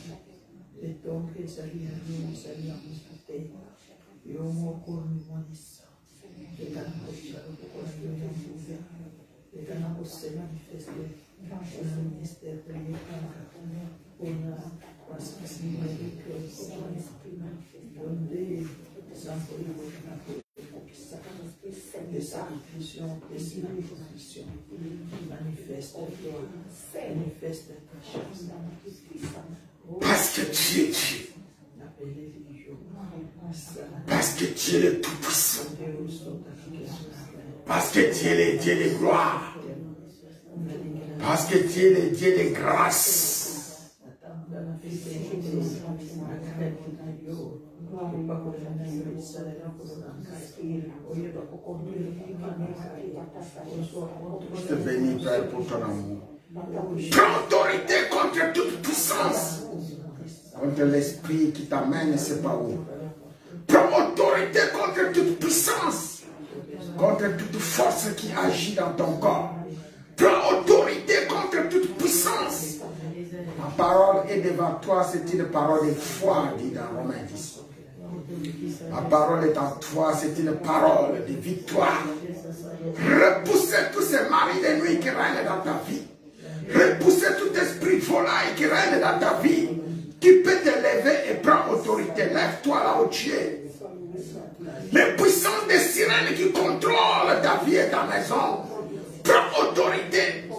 Parce que tu es Dieu. Parce que tu es le Tout-Puissant. Parce que tu es le Dieu de gloire. Parce que tu es le Dieu de grâce. Je te bénis, Père, pour ton amour. Prends autorité contre toute puissance. Contre l'esprit qui t'amène, ne sais pas où. Prends autorité contre toute puissance. Contre toute force qui agit dans ton corps. Prends autorité contre toute puissance. Ma parole est devant toi, c'est une parole de foi, dit dans Romains 10. Ma parole est en toi, c'est une parole de victoire. Repoussez tous ces maris de nuit qui règnent dans ta vie. Repoussez tout esprit volaille qui règne dans ta vie. Qui peut te lever et prendre autorité. Lève-toi là où tu es. Les puissances des sirènes qui contrôlent ta vie et ta maison. Prends autorité.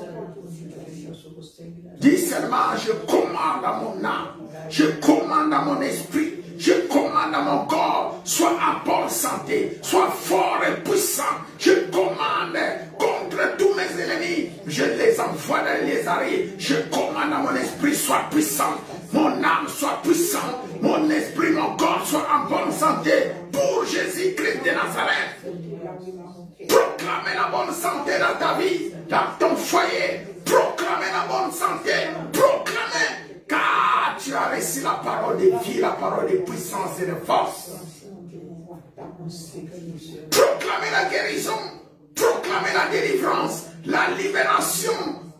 Dis seulement, je commande à mon âme. Je commande à mon esprit. Je commande à mon corps. Sois en bonne santé. Sois fort et puissant. Je commande contre tous mes ennemis, je les envoie dans les arrêts. Je commande à mon esprit soit puissant, mon âme soit puissante, mon esprit, mon corps soit en bonne santé pour Jésus-Christ de Nazareth. Proclamez la bonne santé dans ta vie, dans ton foyer. Proclamez la bonne santé, proclamez, car tu as reçu la parole de vie, la parole de puissance et de force. Proclamez la guérison, proclamez la délivrance, la libération,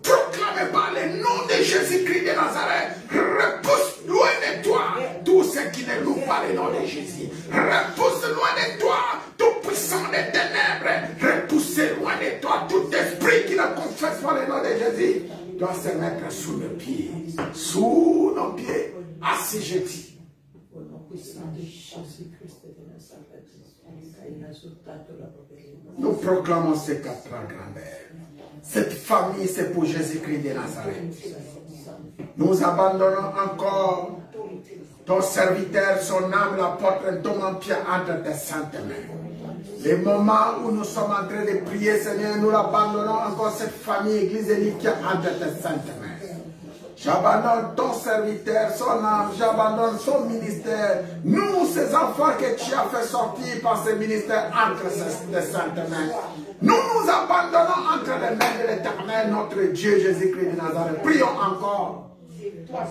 proclamez par le nom de Jésus-Christ de Nazareth. Repousse loin de toi tout ce qui ne loue pas le nom de Jésus. Repousse loin de toi tout puissant des ténèbres. Repousse loin de toi tout esprit qui ne confesse pas le nom de Jésus. Doit se mettre sous nos pieds. Sous nos pieds. Assis je dis. Nous proclamons ces quatre grandeurs. Cette famille, c'est pour Jésus-Christ de Nazareth. Nous abandonnons encore ton serviteur, son âme, la porte, ton empire entre tes saintes mains. Les moments où nous sommes en train de prier, Seigneur, nous abandonnons encore cette famille, Église élite qui est entre tes saintes mains. J'abandonne ton serviteur, son âme, j'abandonne son ministère. Nous, ces enfants que tu as fait sortir par ce ministère entre tes saintes mains. Nous nous abandonnons entre les mains de l'Éternel, notre Dieu Jésus-Christ de Nazareth. Prions encore.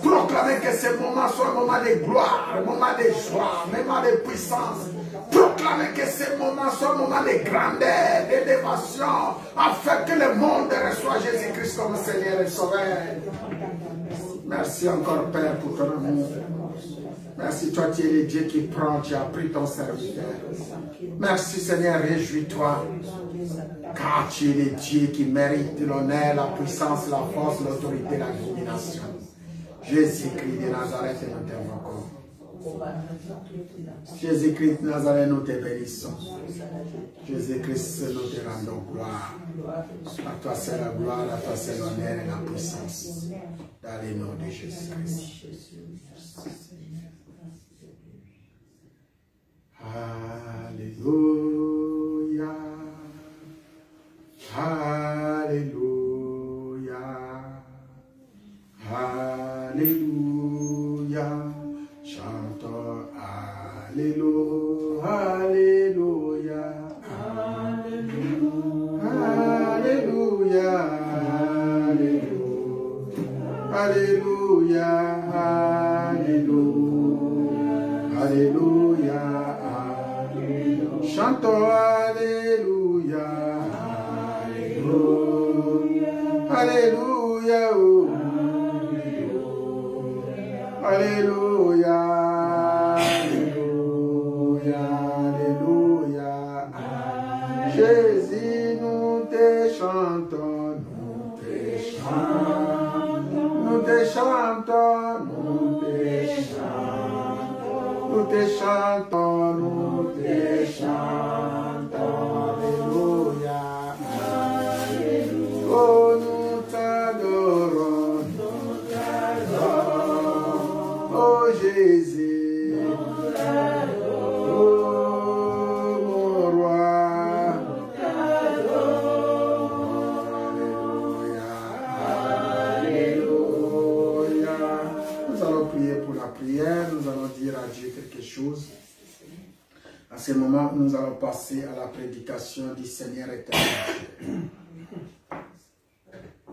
Proclamez que ce moment soit un moment de gloire, un moment de joie, un moment de puissance. Proclamez que ce moment soit un moment de grandeur, d'élévation, afin que le monde reçoive Jésus-Christ comme Seigneur et Sauveur. Merci encore, Père, pour ton amour. Merci, toi, tu es le Dieu qui prend, tu as pris ton serviteur. Merci, Seigneur, réjouis-toi. Car tu es le Dieu qui mérite l'honneur, la puissance, la force, l'autorité, la domination. Jésus-Christ de Nazareth, nous t'invoquons. Jésus-Christ de Nazareth, nous te bénissons. Jésus-Christ, nous te rendons gloire. À toi c'est la gloire, à toi c'est l'honneur et la puissance. Dans le nom de Jésus-Christ. Alléluia. Alléluia. Alléluia. Chantons Alléluia. Alléluia. Alléluia. Alléluia. Alléluia. Alléluia. Chantons Alléluia. Alléluia. Alléluia. Alléluia. Alléluia. Jésus, nous te chantons, nous te chantons, nous te chantons, nous te chantons, nous te chantons, nous te chantons. Alléluia. Oh, nous t'adorons, oh Jésus, oh mon roi, alléluia, alléluia. Nous allons prier pour la prière, nous allons dire à Dieu quelque chose. À ce moment, nous allons passer à la prédication du Seigneur éternel.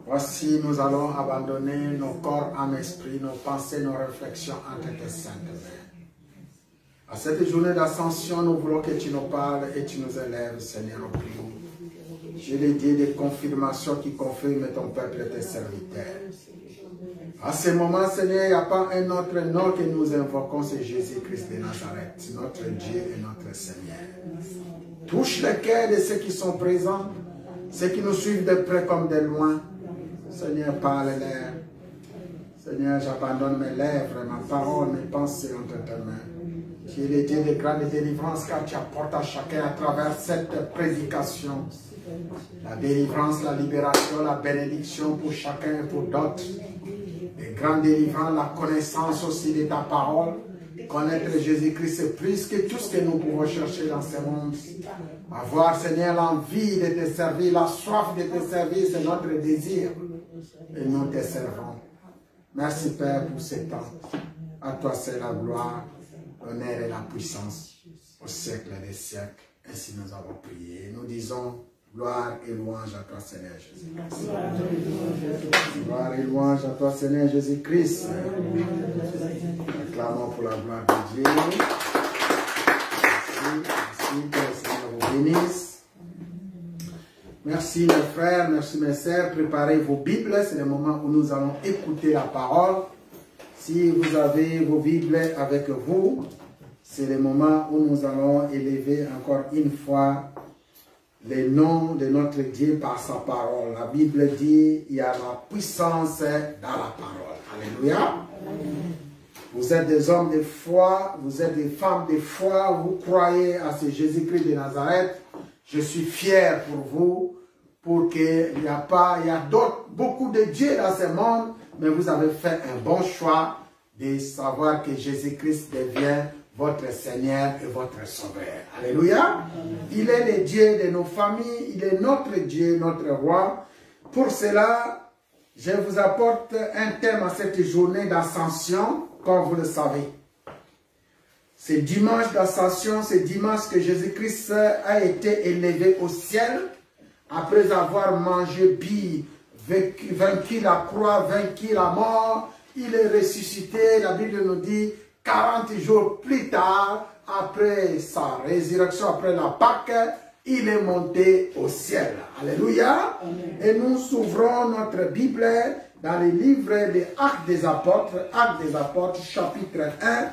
Voici, nous allons abandonner nos corps, âme, esprit, nos pensées, nos réflexions entre tes saintes mains. À cette journée d'ascension, nous voulons que tu nous parles et tu nous élèves, Seigneur, au plus haut. J'ai les dieux de confirmation qui confirment ton peuple et tes serviteurs. À ce moment, Seigneur, il n'y a pas un autre nom que nous invoquons, c'est Jésus-Christ de Nazareth, notre Dieu et notre Seigneur. Touche le cœur de ceux qui sont présents, ceux qui nous suivent de près comme de loin. Seigneur, parle-leur. Seigneur, j'abandonne mes lèvres, ma parole, mes pensées entre tes mains. Tu es le Dieu de grande délivrance, car tu apportes à chacun à travers cette prédication la délivrance, la libération, la bénédiction pour chacun et pour d'autres. Les grandes délivrances, la connaissance aussi de ta parole, Connaître Jésus-Christ, c'est plus que tout ce que nous pouvons chercher dans ce monde. Avoir, Seigneur, l'envie de te servir, la soif de te servir, c'est notre désir. Et nous te servons. Merci, Père, pour ce temps. À toi, c'est la gloire, l'honneur et la puissance au siècle des siècles. Ainsi nous avons prié. Nous disons gloire et louange à toi, Seigneur Jésus-Christ. Gloire et louange à toi, Seigneur Jésus-Christ. Acclamons pour la gloire de Dieu. Merci, que le Seigneur vous bénisse. Merci mes frères, merci mes sœurs. Préparez vos Bibles, c'est le moment où nous allons écouter la parole. Si vous avez vos Bibles avec vous, c'est le moment où nous allons élever encore une fois le nom de notre Dieu par sa parole. La Bible dit, il y a la puissance dans la parole. Alléluia. Vous êtes des hommes de foi, vous êtes des femmes de foi, vous croyez à ce Jésus-Christ de Nazareth. Je suis fier pour vous, pour qu'il n'y a pas, il y a beaucoup de dieux dans ce monde, mais vous avez fait un bon choix de savoir que Jésus-Christ devient votre Seigneur et votre Sauveur. Alléluia. Il est le Dieu de nos familles, il est notre Dieu, notre roi. Pour cela, je vous apporte un thème à cette journée d'ascension, comme vous le savez. C'est dimanche d'ascension, c'est dimanche que Jésus-Christ a été élevé au ciel, après avoir mangé, vaincu la croix, vaincu la mort. Il est ressuscité, la Bible nous dit, 40 jours plus tard, après sa résurrection, après la Pâque, il est monté au ciel. Alléluia. Amen. Et nous ouvrons notre Bible dans le livre des Actes des Apôtres, chapitre 1,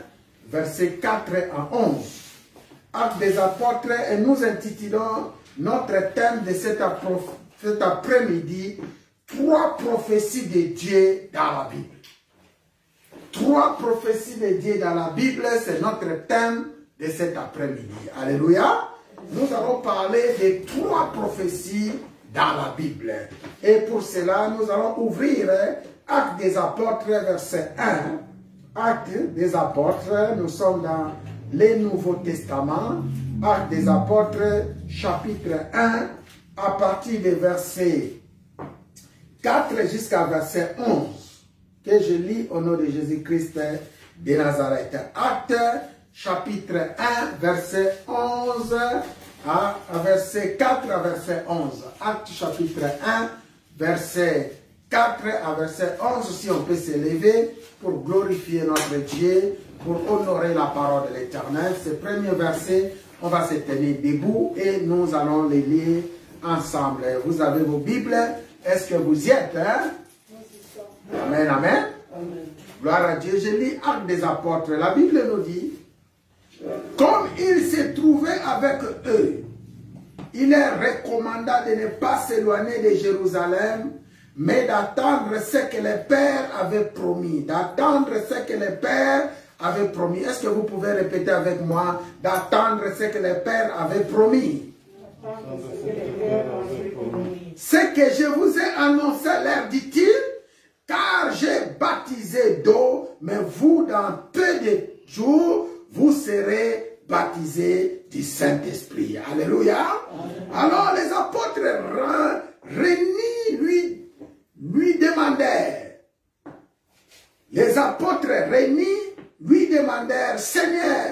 versets 4 à 11. Actes des Apôtres, et nous intitulons notre thème de cet après-midi, 3 prophéties de Dieu dans la Bible. 3 prophéties de Dieu dans la Bible, c'est notre thème de cet après-midi. Alléluia. Nous allons parler de 3 prophéties dans la Bible. Et pour cela, nous allons ouvrir Actes des Apôtres, verset 1. Actes des Apôtres, nous sommes dans le Nouveau Testament. Actes des Apôtres, chapitre 1, à partir des versets 4 jusqu'à verset 11. Que je lis au nom de Jésus-Christ de Nazareth. Actes, chapitre 1, verset 11 à verset 4 à verset 11. Actes, chapitre 1, verset 4 à verset 11. Si on peut s'élever pour glorifier notre Dieu, pour honorer la parole de l'Éternel. Ce premier verset, on va se tenir debout et nous allons les lire ensemble. Vous avez vos Bibles. Est-ce que vous y êtes? Hein? Amen, amen. Amen. Gloire à Dieu. Je lis Actes des Apôtres. La Bible nous dit, comme il se trouvait avec eux, il leur recommanda de ne pas s'éloigner de Jérusalem, mais d'attendre ce que les pères avaient promis. D'attendre ce que les pères avaient promis. Est-ce que vous pouvez répéter avec moi? D'attendre ce que les pères avaient promis. Ce que je vous ai annoncé, leur dit-il, car j'ai baptisé d'eau, mais vous, dans peu de jours, vous serez baptisés du Saint-Esprit. Alléluia. Alors les apôtres réunis lui demandèrent. Les apôtres réunis lui demandèrent, Seigneur,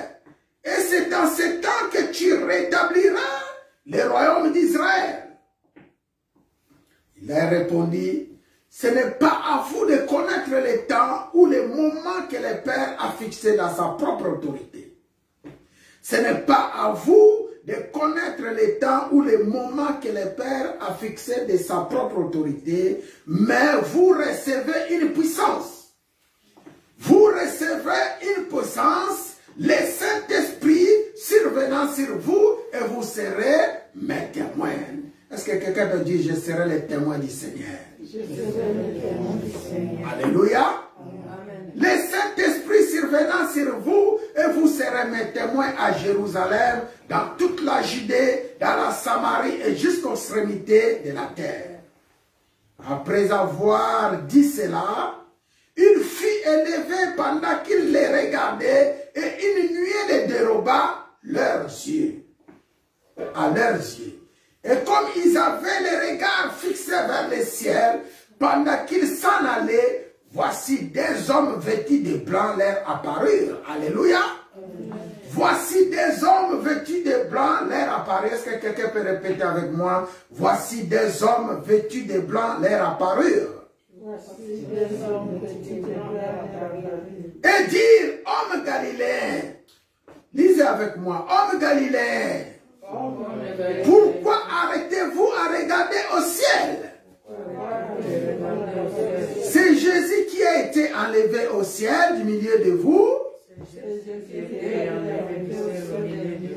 et c'est dans ce temps que tu rétabliras le royaume d'Israël. Il leur répondit, ce n'est pas à vous de connaître le temps ou le moment que le Père a fixé dans sa propre autorité. Ce n'est pas à vous de connaître le temps ou le moment que le Père a fixé de sa propre autorité, mais vous recevez une puissance. Vous recevez une puissance, le Saint-Esprit survenant sur vous et vous serez mes témoins. Est-ce que quelqu'un peut dire, je serai le témoin du Seigneur? Je serai le témoin du Seigneur. Alléluia. Amen. Le Saint-Esprit survenant sur vous et vous serez mes témoins à Jérusalem, dans toute la Judée, dans la Samarie et jusqu'aux extrémités de la terre. Après avoir dit cela, il fut élevé pendant qu'il les regardait et une nuée les déroba leurs yeux, à leurs yeux. Et comme ils avaient les regards fixés vers le ciel, pendant qu'ils s'en allaient, voici des hommes vêtus de blanc leur apparurent. Alléluia. Voici des hommes vêtus de blanc leur apparurent. Est-ce que quelqu'un peut répéter avec moi? Voici des hommes vêtus de blanc leur apparurent. Et dire, homme galiléen, lisez avec moi, homme galiléen, pourquoi arrêtez-vous à regarder au ciel? C'est Jésus qui a été enlevé au ciel du milieu de vous,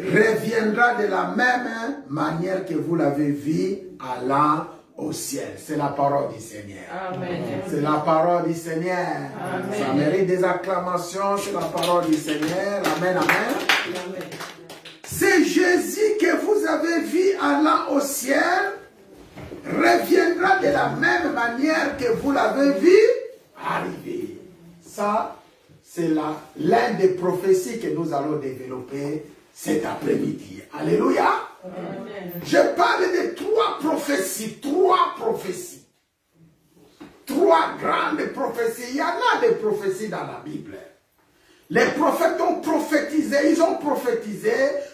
reviendra de la même manière que vous l'avez vu allant au ciel. C'est la parole du Seigneur. C'est la parole du Seigneur. Amen. Ça mérite des acclamations. C'est la parole du Seigneur. Amen, amen. C'est Jésus que vous avez vu allant au ciel, reviendra de la même manière que vous l'avez vu arriver. Ça, c'est l'un des prophéties que nous allons développer cet après-midi. Alléluia. Amen. Je parle de trois prophéties. Trois grandes prophéties. Il y en a des prophéties dans la Bible. Les prophètes ont prophétisé, ils ont prophétisé.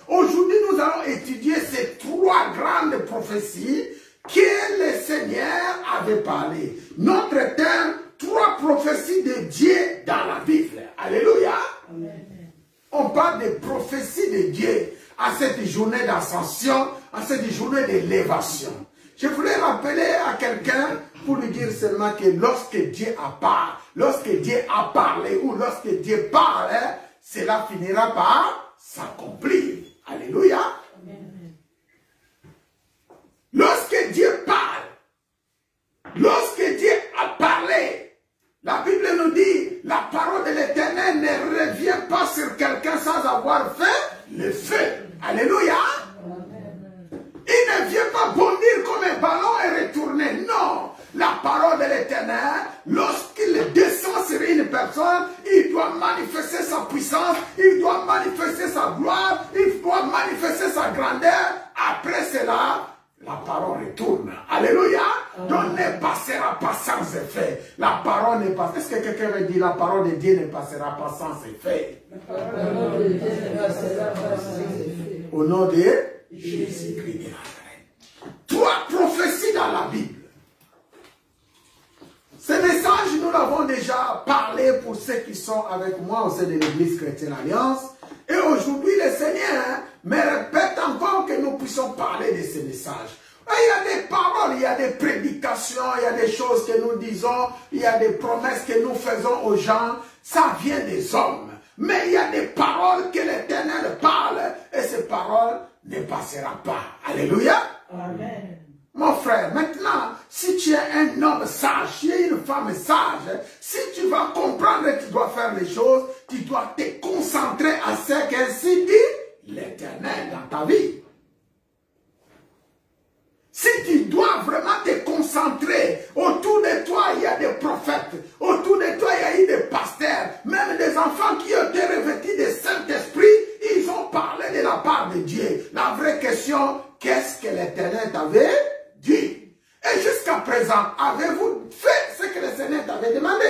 Aujourd'hui, nous allons étudier ces trois grandes prophéties que le Seigneur avait parlé. Notre thème, trois prophéties de Dieu dans la Bible. Alléluia. Amen. On parle de prophéties de Dieu à cette journée d'ascension, à cette journée d'élévation. Je voulais rappeler à quelqu'un pour lui dire seulement que lorsque Dieu a parlé ou lorsque Dieu parle, cela finira par s'accomplir. Alléluia. Amen. Lorsque Dieu parle, lorsque Dieu a parlé, la Bible nous dit, la parole de l'Éternel ne revient pas sur quelqu'un sans avoir fait le feu. Alléluia. Il ne vient pas bondir comme un ballon et retourner. Non. La parole de l'Éternel, lorsqu'il descend sur une personne, il doit manifester sa puissance, il doit manifester sa gloire, il doit manifester sa grandeur. Après cela, la parole retourne. Alléluia. Donc ne passera pas sans effet. La parole ne passera. Est-ce que quelqu'un veut dire la parole de Dieu ne passera pas sans effet? La parole de Dieu ne passera pas sans effet. Au nom de Jésus-Christ de Nazareth. Trois prophéties dans la Bible. Ce message, nous l'avons déjà parlé pour ceux qui sont avec moi au sein de l'Église Chrétienne Alliance. Et aujourd'hui, le Seigneur me répète encore que nous puissions parler de ce message. Il y a des paroles, il y a des prédications, il y a des choses que nous disons, il y a des promesses que nous faisons aux gens. Ça vient des hommes. Mais il y a des paroles que l'Éternel parle et ces paroles ne passeront pas. Alléluia. Amen. Mon frère, maintenant, si tu es un homme sage, si tu es une femme sage, si tu vas comprendre que tu dois faire les choses, tu dois te concentrer à ce qu'ainsi dit l'Éternel dans ta vie. Si tu dois vraiment te concentrer, autour de toi il y a des prophètes, autour de toi il y a eu des pasteurs, même des enfants qui ont été revêtus de Saint-Esprit, ils ont parlé de la part de Dieu. La vraie question, qu'est-ce que l'Éternel t'avait dit? Et jusqu'à présent, avez-vous fait ce que le Seigneur t'avait demandé?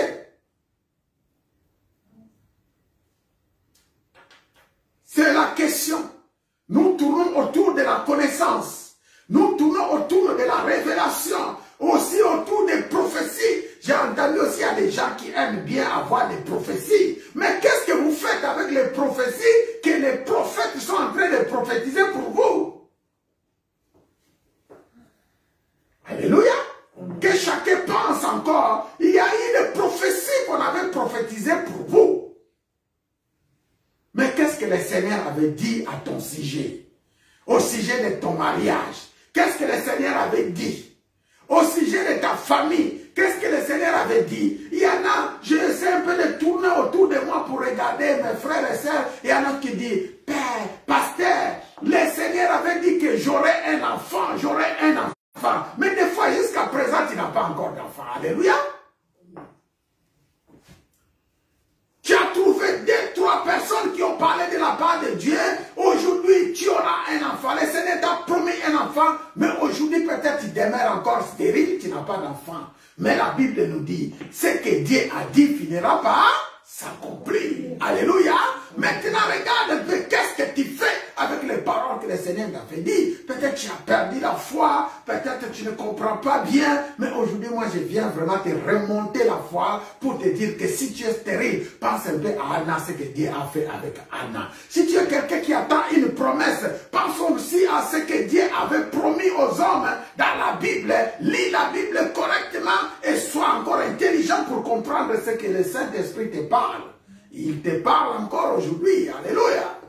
C'est la question. Nous tournons autour de la connaissance. Nous tournons autour de la révélation, aussi autour des prophéties. J'ai entendu aussi, il y a des gens qui aiment bien avoir des prophéties. Mais qu'est-ce que vous faites avec les prophéties que les prophètes sont en train de prophétiser pour vous? Alléluia. Que chacun pense encore, il y a eu des prophéties qu'on avait prophétisées pour vous. Mais qu'est-ce que le Seigneur avait dit à ton sujet? Au sujet de ton mariage. Qu'est-ce que le Seigneur avait dit? Au sujet de ta famille, qu'est-ce que le Seigneur avait dit? Il y en a, j'essaie un peu de tourner autour de moi pour regarder mes frères et sœurs. Il y en a qui disent, Père, pasteur, le Seigneur avait dit que j'aurai un enfant, j'aurai un enfant. Mais des fois, jusqu'à présent, tu n'as pas encore d'enfant. Alléluia. enfants, mais aujourd'hui peut-être tu demeures encore stérile, tu n'as pas d'enfant. Mais la Bible nous dit, ce que Dieu a dit finira par s'accomplir. Alléluia. Maintenant, regarde un peu qu'est-ce que tu fais avec les paroles que le Seigneur t'a fait dire. Peut-être tu as perdu la foi, peut-être tu ne comprends pas bien, mais aujourd'hui, moi, je viens vraiment te remonter la foi pour te dire que si tu es stérile, pense un peu à Anna, ce que Dieu a fait avec Anna. Si tu es quelqu'un qui attend une promesse, pense aussi à ce que Dieu avait promis aux hommes dans la Bible. Lis la Bible correctement et sois encore intelligent pour comprendre ce que le Saint-Esprit te parle. Il te parle encore aujourd'hui. Alléluia.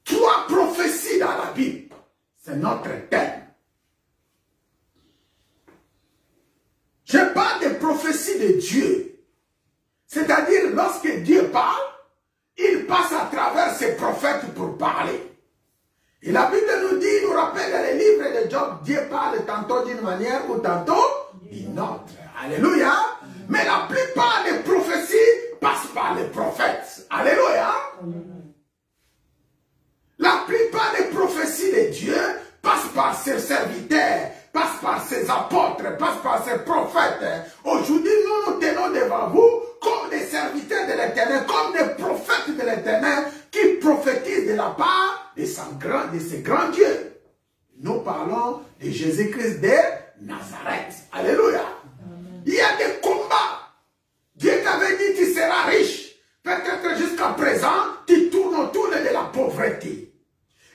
3 prophéties dans la Bible. C'est notre thème. Je parle des prophéties de Dieu. C'est-à-dire, lorsque Dieu parle, il passe à travers ses prophètes pour parler. Et la Bible nous dit, nous rappelle dans les livres de Job, Dieu parle tantôt d'une manière ou tantôt d'une autre. Alléluia. Mais la plupart des prophéties passent par les prophètes. Alléluia. La plupart des prophéties de Dieu passent par ses serviteurs, passent par ses apôtres, passent par ses prophètes. Aujourd'hui, nous nous tenons devant vous comme des serviteurs de l'Éternel, comme des prophètes de l'Éternel qui prophétisent de la part de ce grand Dieu. Nous parlons de Jésus-Christ de Nazareth. Alléluia. Il y a des combats. Dieu t'avait dit tu seras riche. Peut-être jusqu'à présent, tu tournes autour de la pauvreté.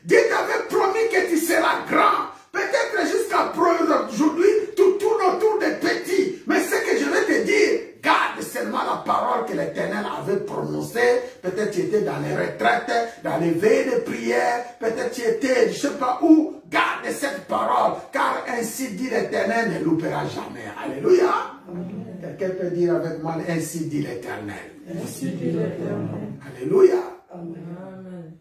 Dieu t'avait promis que tu seras grand. Peut-être jusqu'à aujourd'hui, tu tournes autour des petits. Mais ce que je vais te dire, garde seulement la parole que l'Éternel avait prononcée. Peut-être tu étais dans les retraites, dans les veilles de prière. Peut-être tu étais, je ne sais pas où. Garde cette parole, car ainsi dit l'Éternel ne loupera jamais. Alléluia. Quelqu'un peut dire avec moi, ainsi dit l'Éternel. Ainsi dit l'Éternel. Alléluia. Amen.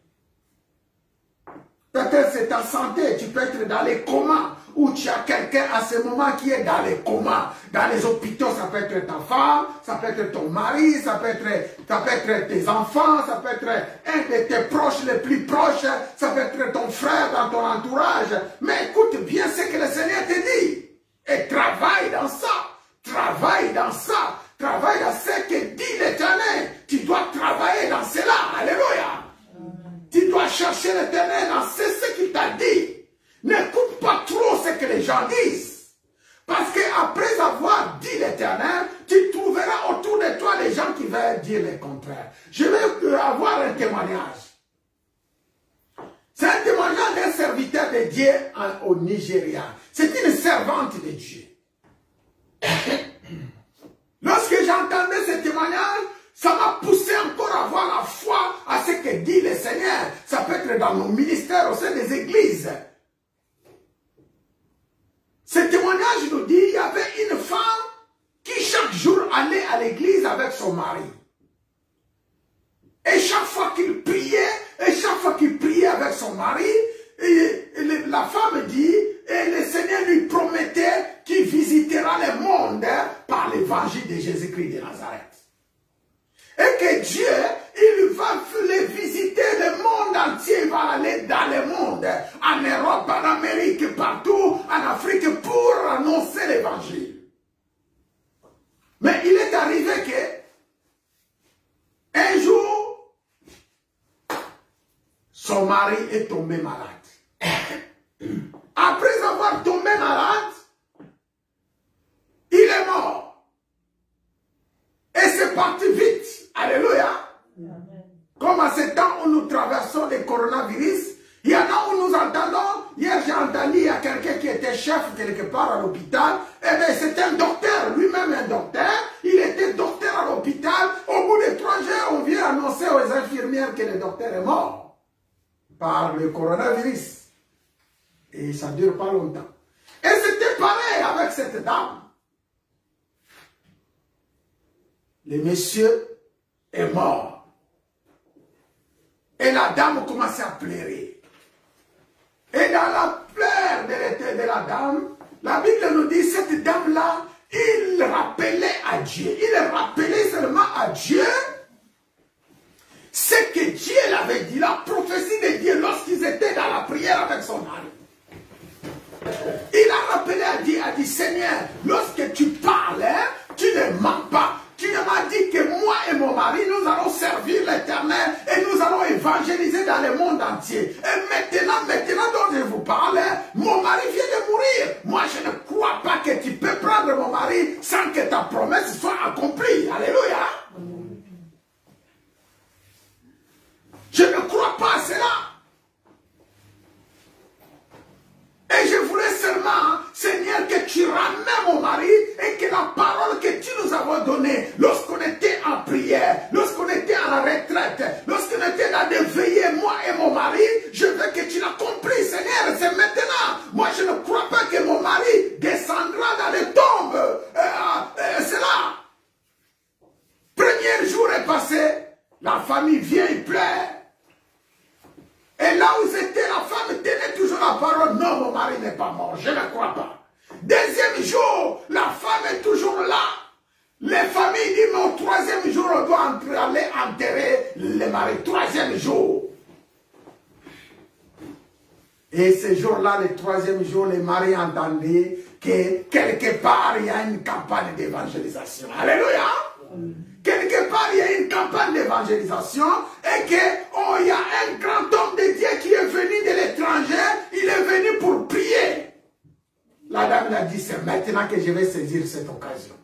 Peut-être c'est ta santé, tu peux être dans les comas, ou tu as quelqu'un à ce moment qui est dans les comas. Dans les hôpitaux, ça peut être ta femme, ça peut être ton mari, ça peut être tes enfants, ça peut être un de tes proches les plus proches, ça peut être ton frère dans ton entourage. Mais écoute bien ce que le Seigneur te dit. Et travaille dans ça, travaille dans ça, travaille dans ce que dit l'Éternel. Tu dois travailler dans cela. Alléluia. Tu dois chercher l'Éternel dans ce qu'il t'a dit. N'écoute pas trop ce que les gens disent. Parce qu'après avoir dit l'Éternel, tu trouveras autour de toi les gens qui veulent dire le contraire. Je vais avoir un témoignage. C'est un témoignage d'un serviteur de Dieu au Nigeria. C'est une servante de Dieu. Lorsque j'entendais ce témoignage, ça m'a poussé encore à avoir la foi à ce que dit le Seigneur. Ça peut être dans nos ministères au sein des églises. Ce témoignage nous dit qu'il y avait une femme qui chaque jour allait à l'église avec son mari. Et chaque fois qu'il priait, avec son mari, la femme dit, et le Seigneur lui promettait qu'il visitera le monde par l'évangile de Jésus-Christ de Nazareth. Et que Dieu, il va les visiter le monde entier, il va aller dans le monde, en Europe, en Amérique, partout, en Afrique, pour annoncer l'évangile. Mais il est arrivé que, un jour, son mari est tombé malade. Après avoir tombé malade, il est mort. Et c'est parti vite. Alléluia. Amen. Comme à ce temps où nous traversons le coronavirus, il y en a où nous entendons. Hier, j'ai entendu, il y a quelqu'un qui était chef quelque part à l'hôpital. Eh bien, c'était un docteur, lui-même un docteur. Il était docteur à l'hôpital. Au bout de 3 jours, on vient annoncer aux infirmières que le docteur est mort par le coronavirus. Et ça ne dure pas longtemps. Et c'était pareil avec cette dame. Le monsieur est mort. Et la dame commençait à pleurer. Et dans la pleurs de la dame, la Bible nous dit, cette dame-là, il rappelait à Dieu. Il rappelait seulement à Dieu ce que Dieu l'avait dit, la prophétie de Dieu lorsqu'ils étaient dans la entier. Et maintenant dont je vous parle, mon mari vient de mourir. Moi, je ne crois pas que tu peux prendre mon mari sans que ta promesse soit accomplie. Alléluia. Je ne crois pas à cela. Et je voulais seulement, Seigneur, que tu ramènes mon mari et que la parole que tu nous avons donnée lorsqu'on était en prière, lorsqu'on était à la retraite, lorsqu'on était dans des veillées, moi et mon mari, je veux que tu l'accomplisses, Seigneur, c'est maintenant. Moi, je ne crois pas que mon mari descendra dans les tombes. C'est là. Premier jour est passé, la famille vient et pleure. Et là où c'était, la femme tenait toujours la parole. Non, mon mari n'est pas mort, je ne crois pas. Deuxième jour, la femme est toujours là. Les familles disent, mais au troisième jour, on doit aller enterrer le mari. Troisième jour. Et ce jour-là, le troisième jour, les maris entendaient que quelque part, il y a une campagne d'évangélisation. Alléluia. Quelque part, il y a une campagne d'évangélisation et qu'il y a un grand homme de Dieu qui est venu de l'étranger, il est venu pour prier. La dame l'a dit, c'est maintenant que je vais saisir cette occasion.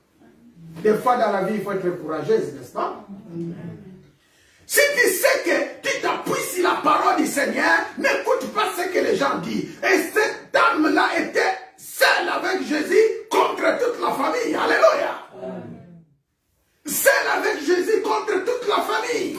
Des fois dans la vie, il faut être courageuse, n'est-ce pas? Si tu sais que tu t'appuies sur la parole du Seigneur, n'écoute pas ce que les gens disent. Et cette dame-là était seule avec Jésus contre toute la famille. Alléluia. Seule avec Jésus contre toute la famille.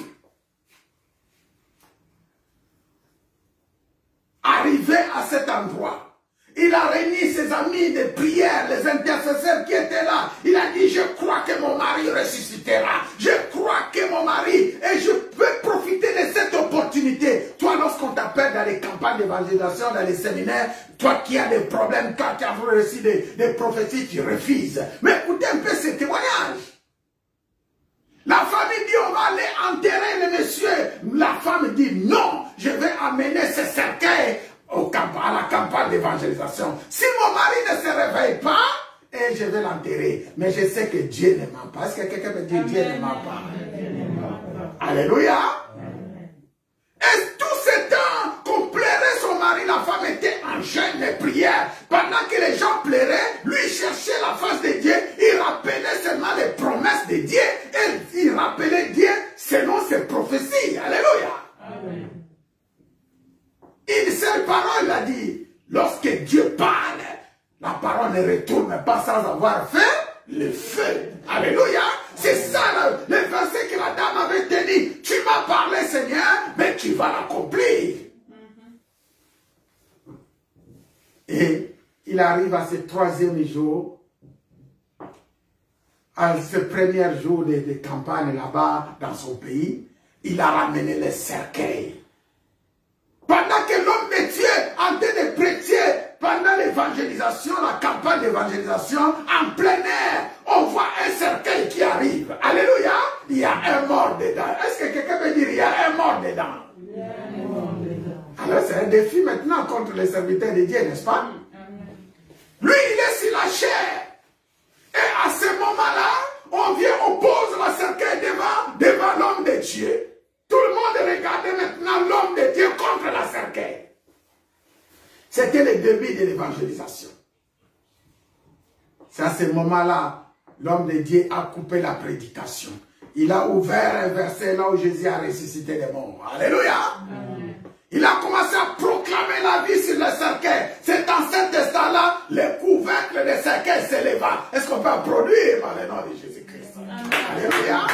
Arrivé à cet endroit, il a réuni ses amis de prière, les intercesseurs qui étaient là. Il a dit, je crois que mon mari ressuscitera. Je crois que mon mari, et je peux profiter de cette opportunité. Toi, lorsqu'on t'appelle dans les campagnes d'évangélisation, dans les séminaires, toi qui as des problèmes, toi qui as reçu des prophéties, tu refuses. Mais écoutez un peu ce témoignage. La famille dit, on va aller enterrer le monsieur. La femme dit, non, je vais amener ce cercueil à la campagne d'évangélisation. Si mon mari ne se réveille pas, et je vais l'enterrer. Mais je sais que Dieu ne ment pas. Est-ce que quelqu'un peut dire Dieu ne ment pas? Alléluia. Et tout ce temps qu'on plairait son mari, la femme était en jeûne de prière. Pendant que les gens pleuraient, lui cherchait la face de Dieu. Il rappelait seulement les promesses de Dieu. Et il rappelait Dieu selon ses prophéties. Alléluia. Amen. Une seule parole a dit, lorsque Dieu parle, la parole ne retourne pas sans avoir fait le feu. Alléluia. C'est ça le verset que la dame avait tenu. Tu m'as parlé, Seigneur, mais tu vas l'accomplir. Et il arrive à ce troisième jour, à ce premier jour de campagne là-bas dans son pays, il a ramené le cercueil. Pendant que l'homme de Dieu en train de prêcher pendant l'évangélisation, la campagne d'évangélisation, en plein air, on voit un cercueil qui arrive. Alléluia. Il y a un mort dedans. Est-ce que quelqu'un peut dire il y a un mort dedans? Il y a un mort dedans. Alors c'est un défi maintenant contre les serviteurs de Dieu, n'est-ce pas? Lui, il est sur la chair. Et à ce moment-là, on vient, on pose le cercueil devant l'homme de Dieu. Tout le monde regardait maintenant l'homme de Dieu contre la cercueil. C'était le début de l'évangélisation. C'est à ce moment-là, l'homme de Dieu a coupé la prédication. Il a ouvert un verset là où Jésus a ressuscité des morts. Alléluia. Amen. Il a commencé à proclamer la vie sur le cercueil. C'est en cet instant-là, le couvercle de cercueil s'éleva. Est-ce qu'on peut applaudir par le nom de Jésus-Christ? Alléluia.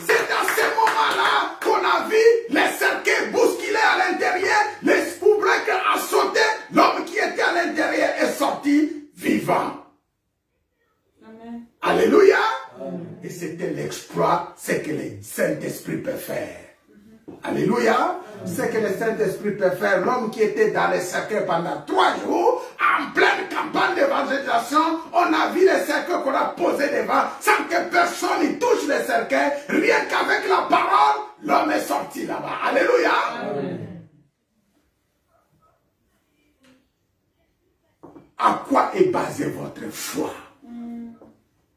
C'est à ce moment-là qu'on a vu les cercueils bousculés à l'intérieur, les couvercles a sauté, l'homme qui était à l'intérieur est sorti vivant. Amen. Alléluia. Amen. Et c'était l'exploit, c'est que le Saint-Esprit peut faire. Alléluia. C'est que le Saint-Esprit peut faire. L'homme qui était dans les cercueils pendant 3 jours, en pleine campagne d'évangélisation, on a vu les cercueils qu'on a posés devant, sans que personne n'y touche les cercueils. Rien qu'avec la parole, l'homme est sorti là-bas. Alléluia. Amen. À quoi est basée votre foi?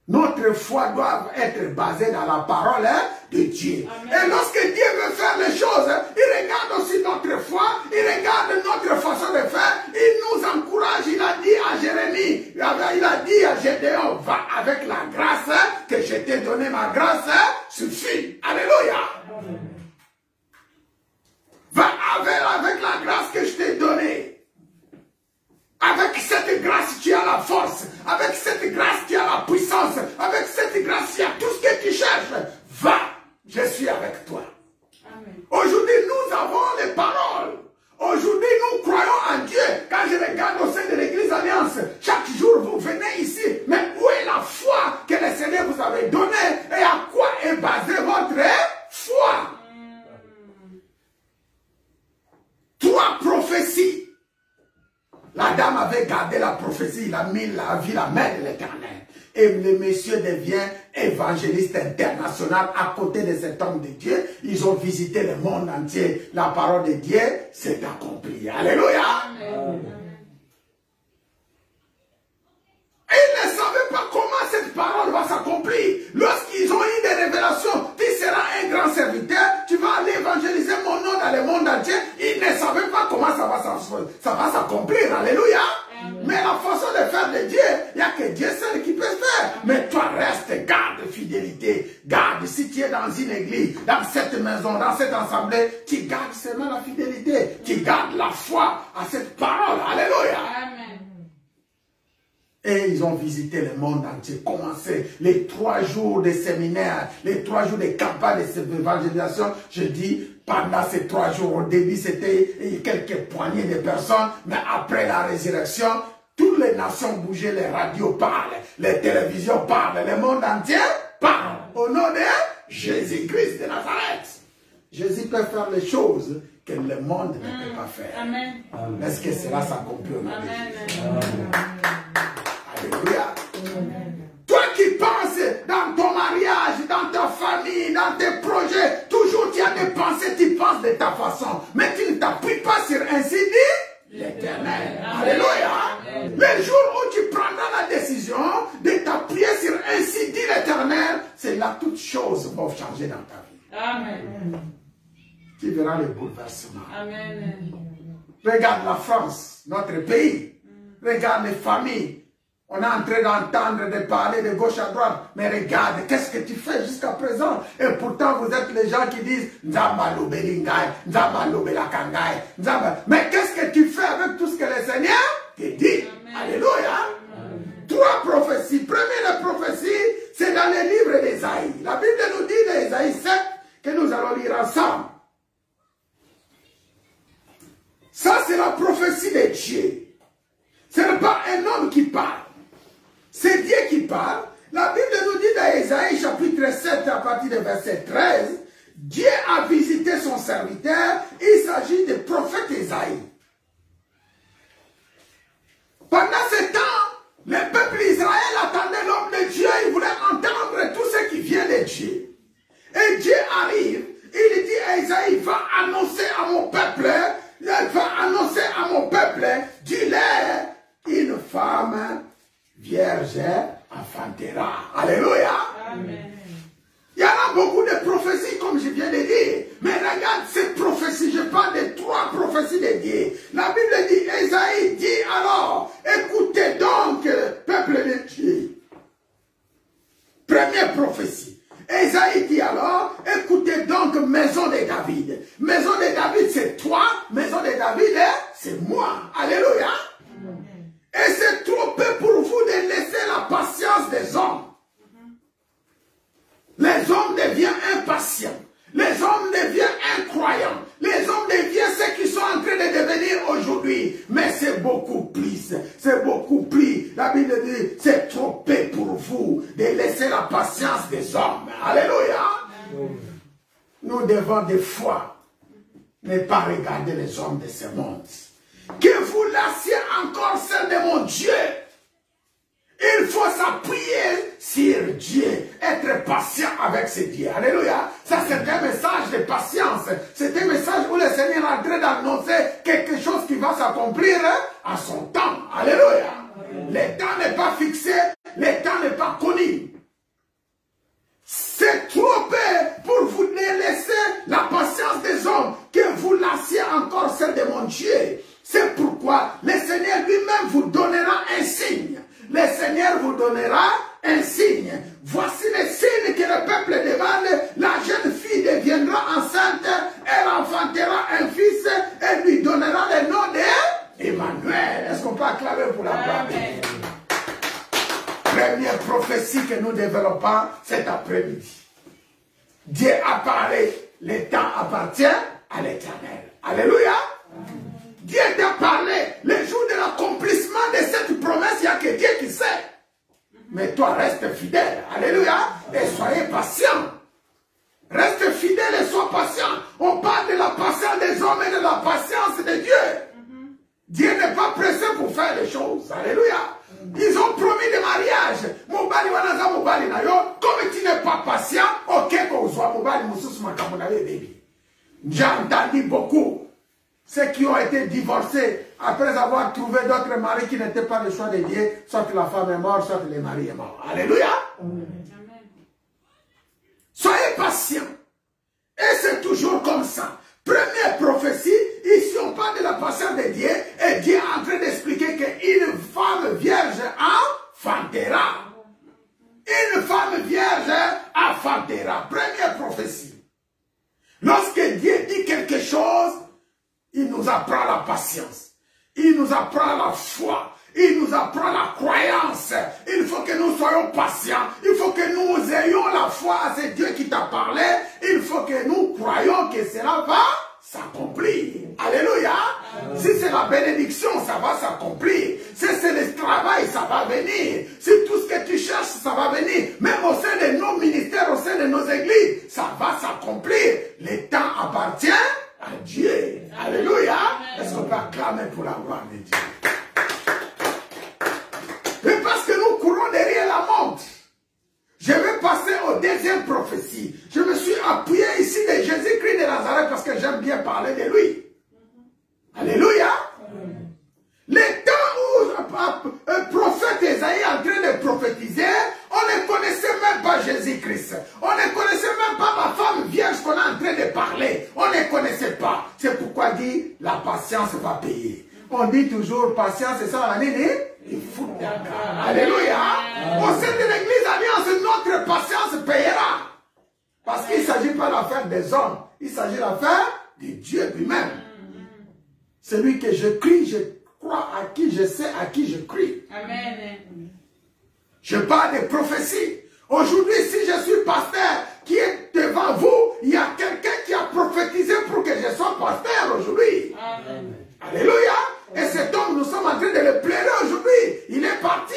Nous notre foi doit être basée dans la parole de Dieu. Amen. Et lorsque Dieu veut faire les choses, il regarde aussi notre foi, il regarde notre façon de faire, il nous encourage, il a dit à Jérémie, il a dit à Gédéon, va avec la grâce que je t'ai donnée, ma grâce suffit. Alléluia. Amen. Va avec la grâce que je t'ai donnée. Avec cette grâce, tu as la force. Avec cette grâce, tu as la puissance. Avec cette grâce, tu as tout ce que tu cherches. Va, je suis avec toi. Aujourd'hui, nous avons les paroles. Aujourd'hui, nous croyons en Dieu. Quand je regarde au sein de l'Église Alliance, chaque jour, vous venez ici. Mais où est la foi que le Seigneur vous avait donnée? Et à quoi est basée votre foi? 3 prophéties. La dame avait gardé la prophétie, il a mis la vie, la main de l'Éternel. Et le monsieur devient évangéliste international à côté de cet homme de Dieu. Ils ont visité le monde entier. La parole de Dieu s'est accomplie. Alléluia. Amen. Et ils ne savaient pas comment cette parole va s'accomplir. Lorsqu'ils ont eu des révélations, tu seras un grand serviteur, tu vas aller évangéliser mon nom dans le monde entier. Ils ne savaient pas comment ça va s'accomplir. Alléluia. Mais la façon de faire de Dieu, il n'y a que Dieu seul qui peut faire. Mais toi reste, garde fidélité. Garde, si tu es dans une église, dans cette maison, dans cette assemblée, tu gardes seulement la fidélité. Tu gardes la foi à cette parole. Alléluia. Amen. Et ils ont visité le monde entier, commencé les 3 jours de séminaire, les 3 jours de campagne d'évangélisation. Je dis, pendant ces 3 jours, au début, c'était quelques poignées de personnes, mais après la résurrection, toutes les nations bougeaient, les radios parlent, les télévisions parlent, le monde entier parle. Au nom de Jésus-Christ de Nazareth. Jésus peut faire les choses que le monde ne peut pas faire. Amen. Est-ce que cela s'accomplit au nom de Jésus? Alléluia. Toi qui penses dans ton mariage, dans ta famille, dans tes projets, toujours tu as des pensées, tu penses de ta façon, mais tu ne t'appuies pas sur ainsi dit l'Éternel. Alléluia. Le jour où tu prendras la décision de t'appuyer sur ainsi dit l'Éternel, c'est là toutes choses vont changer dans ta vie. Amen. Tu verras les bouleversements. Amen. Regarde la France, notre pays. Regarde les familles. On est en train d'entendre, de parler de gauche à droite. Mais regarde, qu'est-ce que tu fais jusqu'à présent? Et pourtant, vous êtes les gens qui disent Nzamba Lobelingai, Nzamba Lobelakangai, Nzamba. Mais qu'est-ce que tu fais avec tout ce que le Seigneur te dit? Amen. Alléluia. Amen. 3 prophéties. Première prophétie, c'est dans le livre d'Ésaïe. La Bible nous dit dans Ésaïe 7 que nous allons lire ensemble. Ça, c'est la prophétie de Dieu. Ce n'est pas un homme qui parle. C'est Dieu qui parle. La Bible nous dit dans Ésaïe chapitre 7 à partir du verset 13, Dieu a visité son serviteur. Il s'agit du prophète Ésaïe. Pendant ce temps, le peuple d'Israël attendait l'homme de Dieu. Il voulait entendre tout ce qui vient de Dieu. Et Dieu arrive. Il dit à Ésaïe, va annoncer à mon peuple, dis-leur, une femme vierge enfantera. Alléluia. Amen. Il y en a beaucoup de prophéties, comme je viens de dire. Mais regarde ces prophéties, je parle de 3 prophéties de Dieu. La Bible dit, Ésaïe dit alors, écoutez donc, peuple de Dieu. Première prophétie. Ésaïe dit alors, écoutez donc, maison de David. Maison de David, c'est toi. Maison de David, c'est moi. Alléluia. Et c'est trop peu pour vous de laisser la patience des hommes. Les hommes deviennent impatients. Les hommes deviennent incroyants. Les hommes deviennent ceux qui sont en train de devenir aujourd'hui. Mais c'est beaucoup plus. C'est beaucoup plus. La Bible dit, c'est trop peu pour vous de laisser la patience des hommes. Alléluia. Nous devons des fois ne pas regarder les hommes de ce monde. Que vous lassiez encore celle de mon Dieu. Il faut s'appuyer sur Dieu, être patient avec ce Dieu. Alléluia. Ça, c'est un message de patience. C'est un message où le Seigneur est en train d'annoncer quelque chose qui va s'accomplir à son temps. Alléluia. Le temps n'est pas fixé, le temps n'est pas connu. Dieu. C'est pourquoi le Seigneur lui-même vous donnera un signe. Le Seigneur vous donnera un signe. Voici le signe que le peuple demande. La jeune fille deviendra enceinte. Elle enfantera un fils et lui donnera le nom d'Emmanuel. Est-ce qu'on peut acclamer pour la gloire de Dieu? Première prophétie que nous développons cet après-midi. Dieu a parlé, le temps appartient à l'Éternel. Alléluia. Dieu t'a parlé, le jour de l'accomplissement de cette promesse, il n'y a que Dieu qui sait. Mais toi, reste fidèle. Alléluia. Et soyez patient. Reste fidèle et sois patient. On parle de la patience des hommes et de la patience de Dieu. Dieu n'est pas pressé pour faire les choses. Alléluia. Ils ont promis des mariages. Comme tu n'es pas patient, ok, j'ai entendu beaucoup. Ceux qui ont été divorcés après avoir trouvé d'autres maris qui n'étaient pas le choix de Dieu, soit la femme est morte, soit le mari est mort. Alléluia. Amen. Soyez patients. Et c'est toujours comme ça. Première prophétie, ici on parle de la patience de Dieu, et Dieu est en train d'expliquer qu'une femme vierge enfantera. Une femme vierge enfantera. Première prophétie. Lorsque Dieu dit quelque chose, il nous apprend la patience. Il nous apprend la foi. Il nous apprend la croyance. Il faut que nous soyons patients. Il faut que nous ayons la foi à ce Dieu qui t'a parlé. Il faut que nous croyons que cela va s'accomplir. Alléluia. Si c'est la bénédiction, ça va s'accomplir. Si c'est le travail, ça va venir. Si tout ce que tu cherches, ça va venir. Même au sein de nos ministères, au sein de nos églises, ça va s'accomplir. Le temps appartient à Dieu. Alléluia. Est-ce qu'on peut acclamer pour la gloire de Dieu? Et parce que nous courons derrière la montre, je vais passer aux deuxième prophétie. Je me suis appuyé ici de Jésus-Christ de Nazareth parce que j'aime bien parler de lui. Alléluia. Le temps où le prophète Esaïe est en train de prophétiser, on ne connaissait même pas Jésus-Christ. On ne connaissait même pas ma femme vierge qu'on est en train de parler. On ne connaissait pas. C'est pourquoi il dit la patience va payer. On dit toujours patience, et ça va venir. Il faut d'accord. Alléluia. Au sein de l'église Alliance, notre patience payera. Parce qu'il ne s'agit pas de l'affaire des hommes. Il s'agit de l'affaire de Dieu lui-même. Celui que je crie, je crois, à qui je sais, à qui je crie. Amen. Je parle de prophétie. Aujourd'hui, si je suis pasteur qui est devant vous, il y a quelqu'un qui a prophétisé pour que je sois pasteur aujourd'hui. Amen. Alléluia. Et cet homme, nous sommes en train de le plaider aujourd'hui. Il est parti.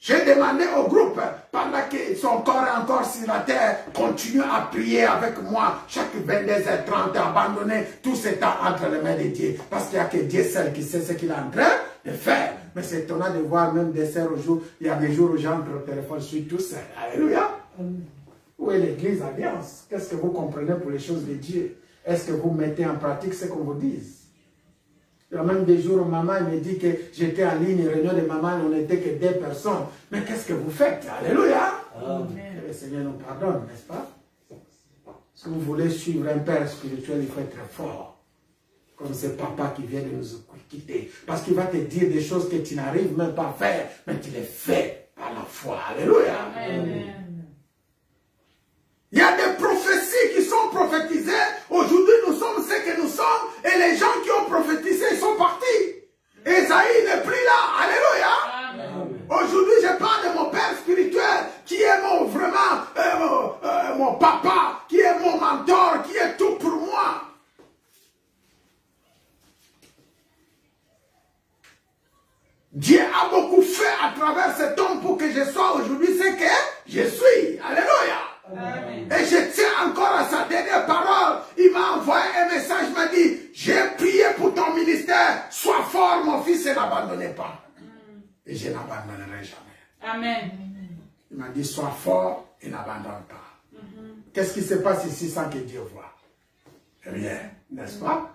J'ai demandé au groupe, pendant que son corps est encore sur la terre, continue à prier avec moi chaque 22h30, abandonner tout ce temps entre les mains de Dieu. Parce qu'il n'y a que Dieu seul qui sait ce qu'il est en train de faire. Mais c'est étonnant de voir même des sœurs au jour. Il y a des jours où j'entre au téléphone, je suis tout seul. Alléluia. Où est l'église Alliance? Qu'est-ce que vous comprenez pour les choses de Dieu? Est-ce que vous mettez en pratique ce qu'on vous dit? Il y a même des jours où maman me dit que j'étais en ligne, réunion de maman, on n'était que 2 personnes. Mais qu'est-ce que vous faites? Alléluia. Amen. Le Seigneur nous pardonne, n'est-ce pas? Si vous voulez suivre un père spirituel, il faut être fort. Comme ce papa qui vient de nous quitter. Parce qu'il va te dire des choses que tu n'arrives même pas à faire, mais tu les fais par la foi. Alléluia. Amen. Il y a des prophéties qui sont prophétisées. Aujourd'hui, nous sommes ce que nous sommes. Et les gens qui ont prophétisé, ils sont partis. Esaïe n'est plus là. Alléluia. Aujourd'hui, je parle de mon père spirituel, qui est mon papa, qui est mon mentor, qui est tout pour moi. Dieu a beaucoup fait à travers cet homme pour que je sois aujourd'hui ce que je suis. Alléluia. Amen. Et je tiens encore à sa dernière parole. Il m'a envoyé un message, il m'a dit, j'ai prié pour ton ministère, sois fort mon fils et n'abandonnez pas. Et je n'abandonnerai jamais. Amen. Il m'a dit, sois fort et n'abandonne pas. Qu'est-ce qui se passe ici sans que Dieu voie? Rien, n'est-ce pas?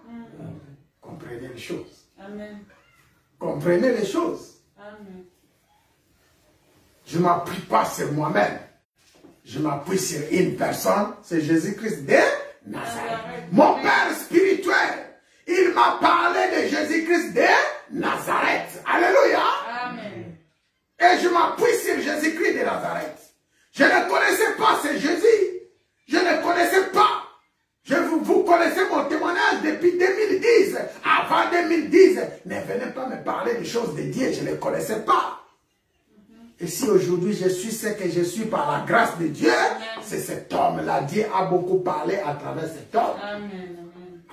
Comprenez les choses. Amen. Comprenez les choses. Amen. Je ne m'appuie pas sur moi-même. Je m'appuie sur une personne, c'est Jésus-Christ de Nazareth. Mon père spirituel, il Il m'a parlé de Jésus-Christ de Nazareth. Alléluia. Amen. Et je m'appuie sur Jésus-Christ de Nazareth. Je ne connaissais pas ce Jésus. Je ne connaissais pas. Vous connaissez mon témoignage depuis 2010. Avant 2010, ne venez pas me parler des choses de Dieu. Je ne les connaissais pas. Et si aujourd'hui je suis ce que je suis par la grâce de Dieu, c'est cet homme-là. Dieu a beaucoup parlé à travers cet homme. Amen.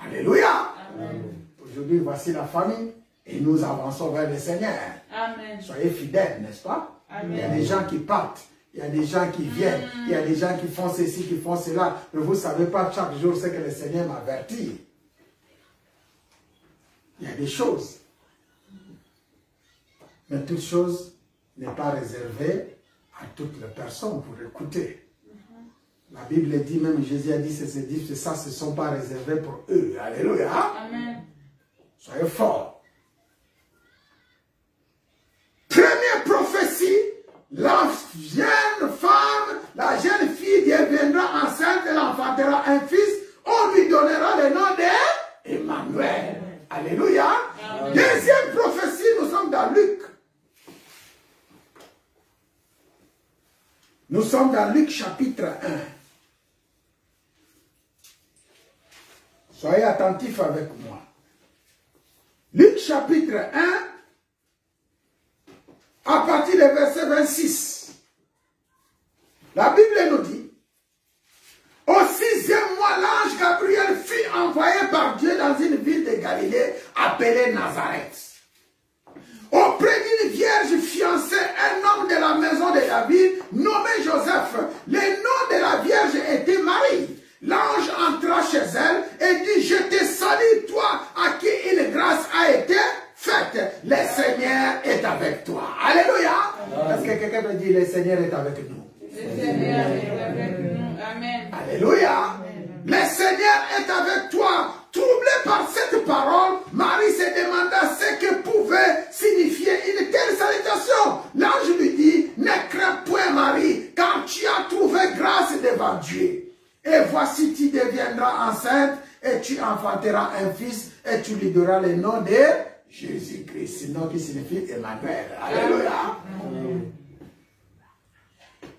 Alléluia. Amen. Aujourd'hui, voici la famille et nous avançons vers le Seigneur. Amen. Soyez fidèles, n'est-ce pas? Amen. Il y a des gens qui partent. Il y a des gens qui viennent, il y a des gens qui font ceci, qui font cela. Mais vous ne savez pas chaque jour ce que le Seigneur m'avertit. Il y a des choses. Mais toute chose n'est pas réservée à toutes les personnes pour écouter. La Bible dit, même Jésus a dit, c'est ça, ce ne sont pas réservés pour eux. Alléluia. Amen. Soyez forts. Première prophétie. La jeune femme, la jeune fille deviendra enceinte, elle enfantera un fils, on lui donnera le nom d'Emmanuel. Alléluia. Amen. Deuxième prophétie, nous sommes dans Luc. Nous sommes dans Luc chapitre 1. Soyez attentifs avec moi. Luc chapitre 1. À partir du verset 26, la Bible nous dit, au 6e mois, l'ange Gabriel fut envoyé par Dieu dans une ville de Galilée appelée Nazareth. Auprès d'une vierge fiancée, un homme de la maison de David, nommé Joseph. Le nom de la vierge était Marie. L'ange entra chez elle et dit, je te salue, toi à qui une grâce a été faite. Le Seigneur est avec toi. Alléluia. Est-ce que quelqu'un peut dire, le Seigneur est avec nous? Le Seigneur est avec nous. Amen. Alléluia. Amen. Le Seigneur est avec toi. Troublé par cette parole, Marie se demanda ce que pouvait signifier une telle salutation. L'ange lui dit, ne crains point Marie, car tu as trouvé grâce devant Dieu. Et voici, tu deviendras enceinte et tu enfanteras un fils et tu lui donneras le nom de Jésus-Christ, nom qui signifie Emmanuel. Alléluia. Amen.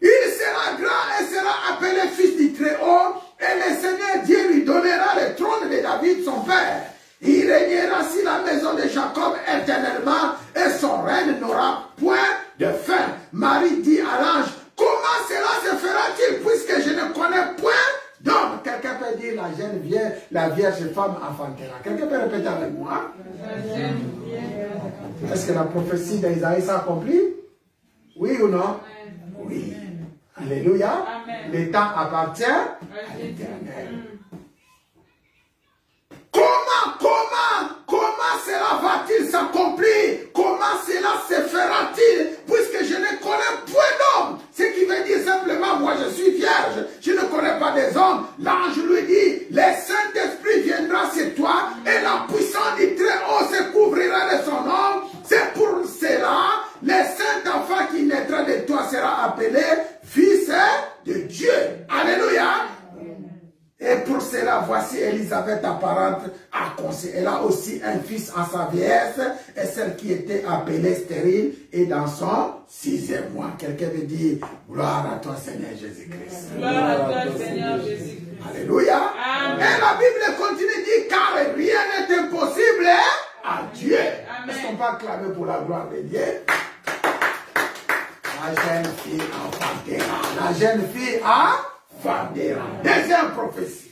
Il sera grand et sera appelé fils du Très-Haut, et le Seigneur Dieu lui donnera le trône de David, son père. Il régnera sur la maison de Jacob éternellement, et son règne n'aura point de fin. Marie dit à l'ange, comment cela se fera-t-il, puisque je ne connais point d'homme? Quelqu'un peut dire, la vierge femme enfantera. Quelqu'un peut répéter avec moi? Est-ce que la prophétie d'Isaïe s'est accomplie? Oui ou non? Oui. Alléluia. Amen. Le temps appartient à l'Éternel. Comment cela va-t-il s'accomplir? Comment cela se fera-t-il? Puisque je ne connais point d'homme. Ce qui veut dire simplement, moi je suis vierge, je ne connais pas des hommes. L'ange lui dit, le Saint-Esprit viendra sur toi et la puissance du Très-Haut se couvrira de son nom. C'est pour cela, le Saint-Enfant qui naîtra de toi sera appelé Fils de Dieu. Alléluia. Et pour cela, voici Élisabeth apparente à conçu. Elle a aussi un fils en sa vieillesse, et celle qui était appelée stérile est dans son 6e mois. Quelqu'un veut dire, gloire à toi Seigneur Jésus-Christ. Gloire à toi Seigneur Jésus-Christ. Alléluia. Amen. Et la Bible continue dit, car rien n'est impossible à Dieu. Est-ce qu'on peut acclamer pour la gloire de Dieu? La jeune fille enfantera. La jeune fille enfantera. Deuxième prophétie.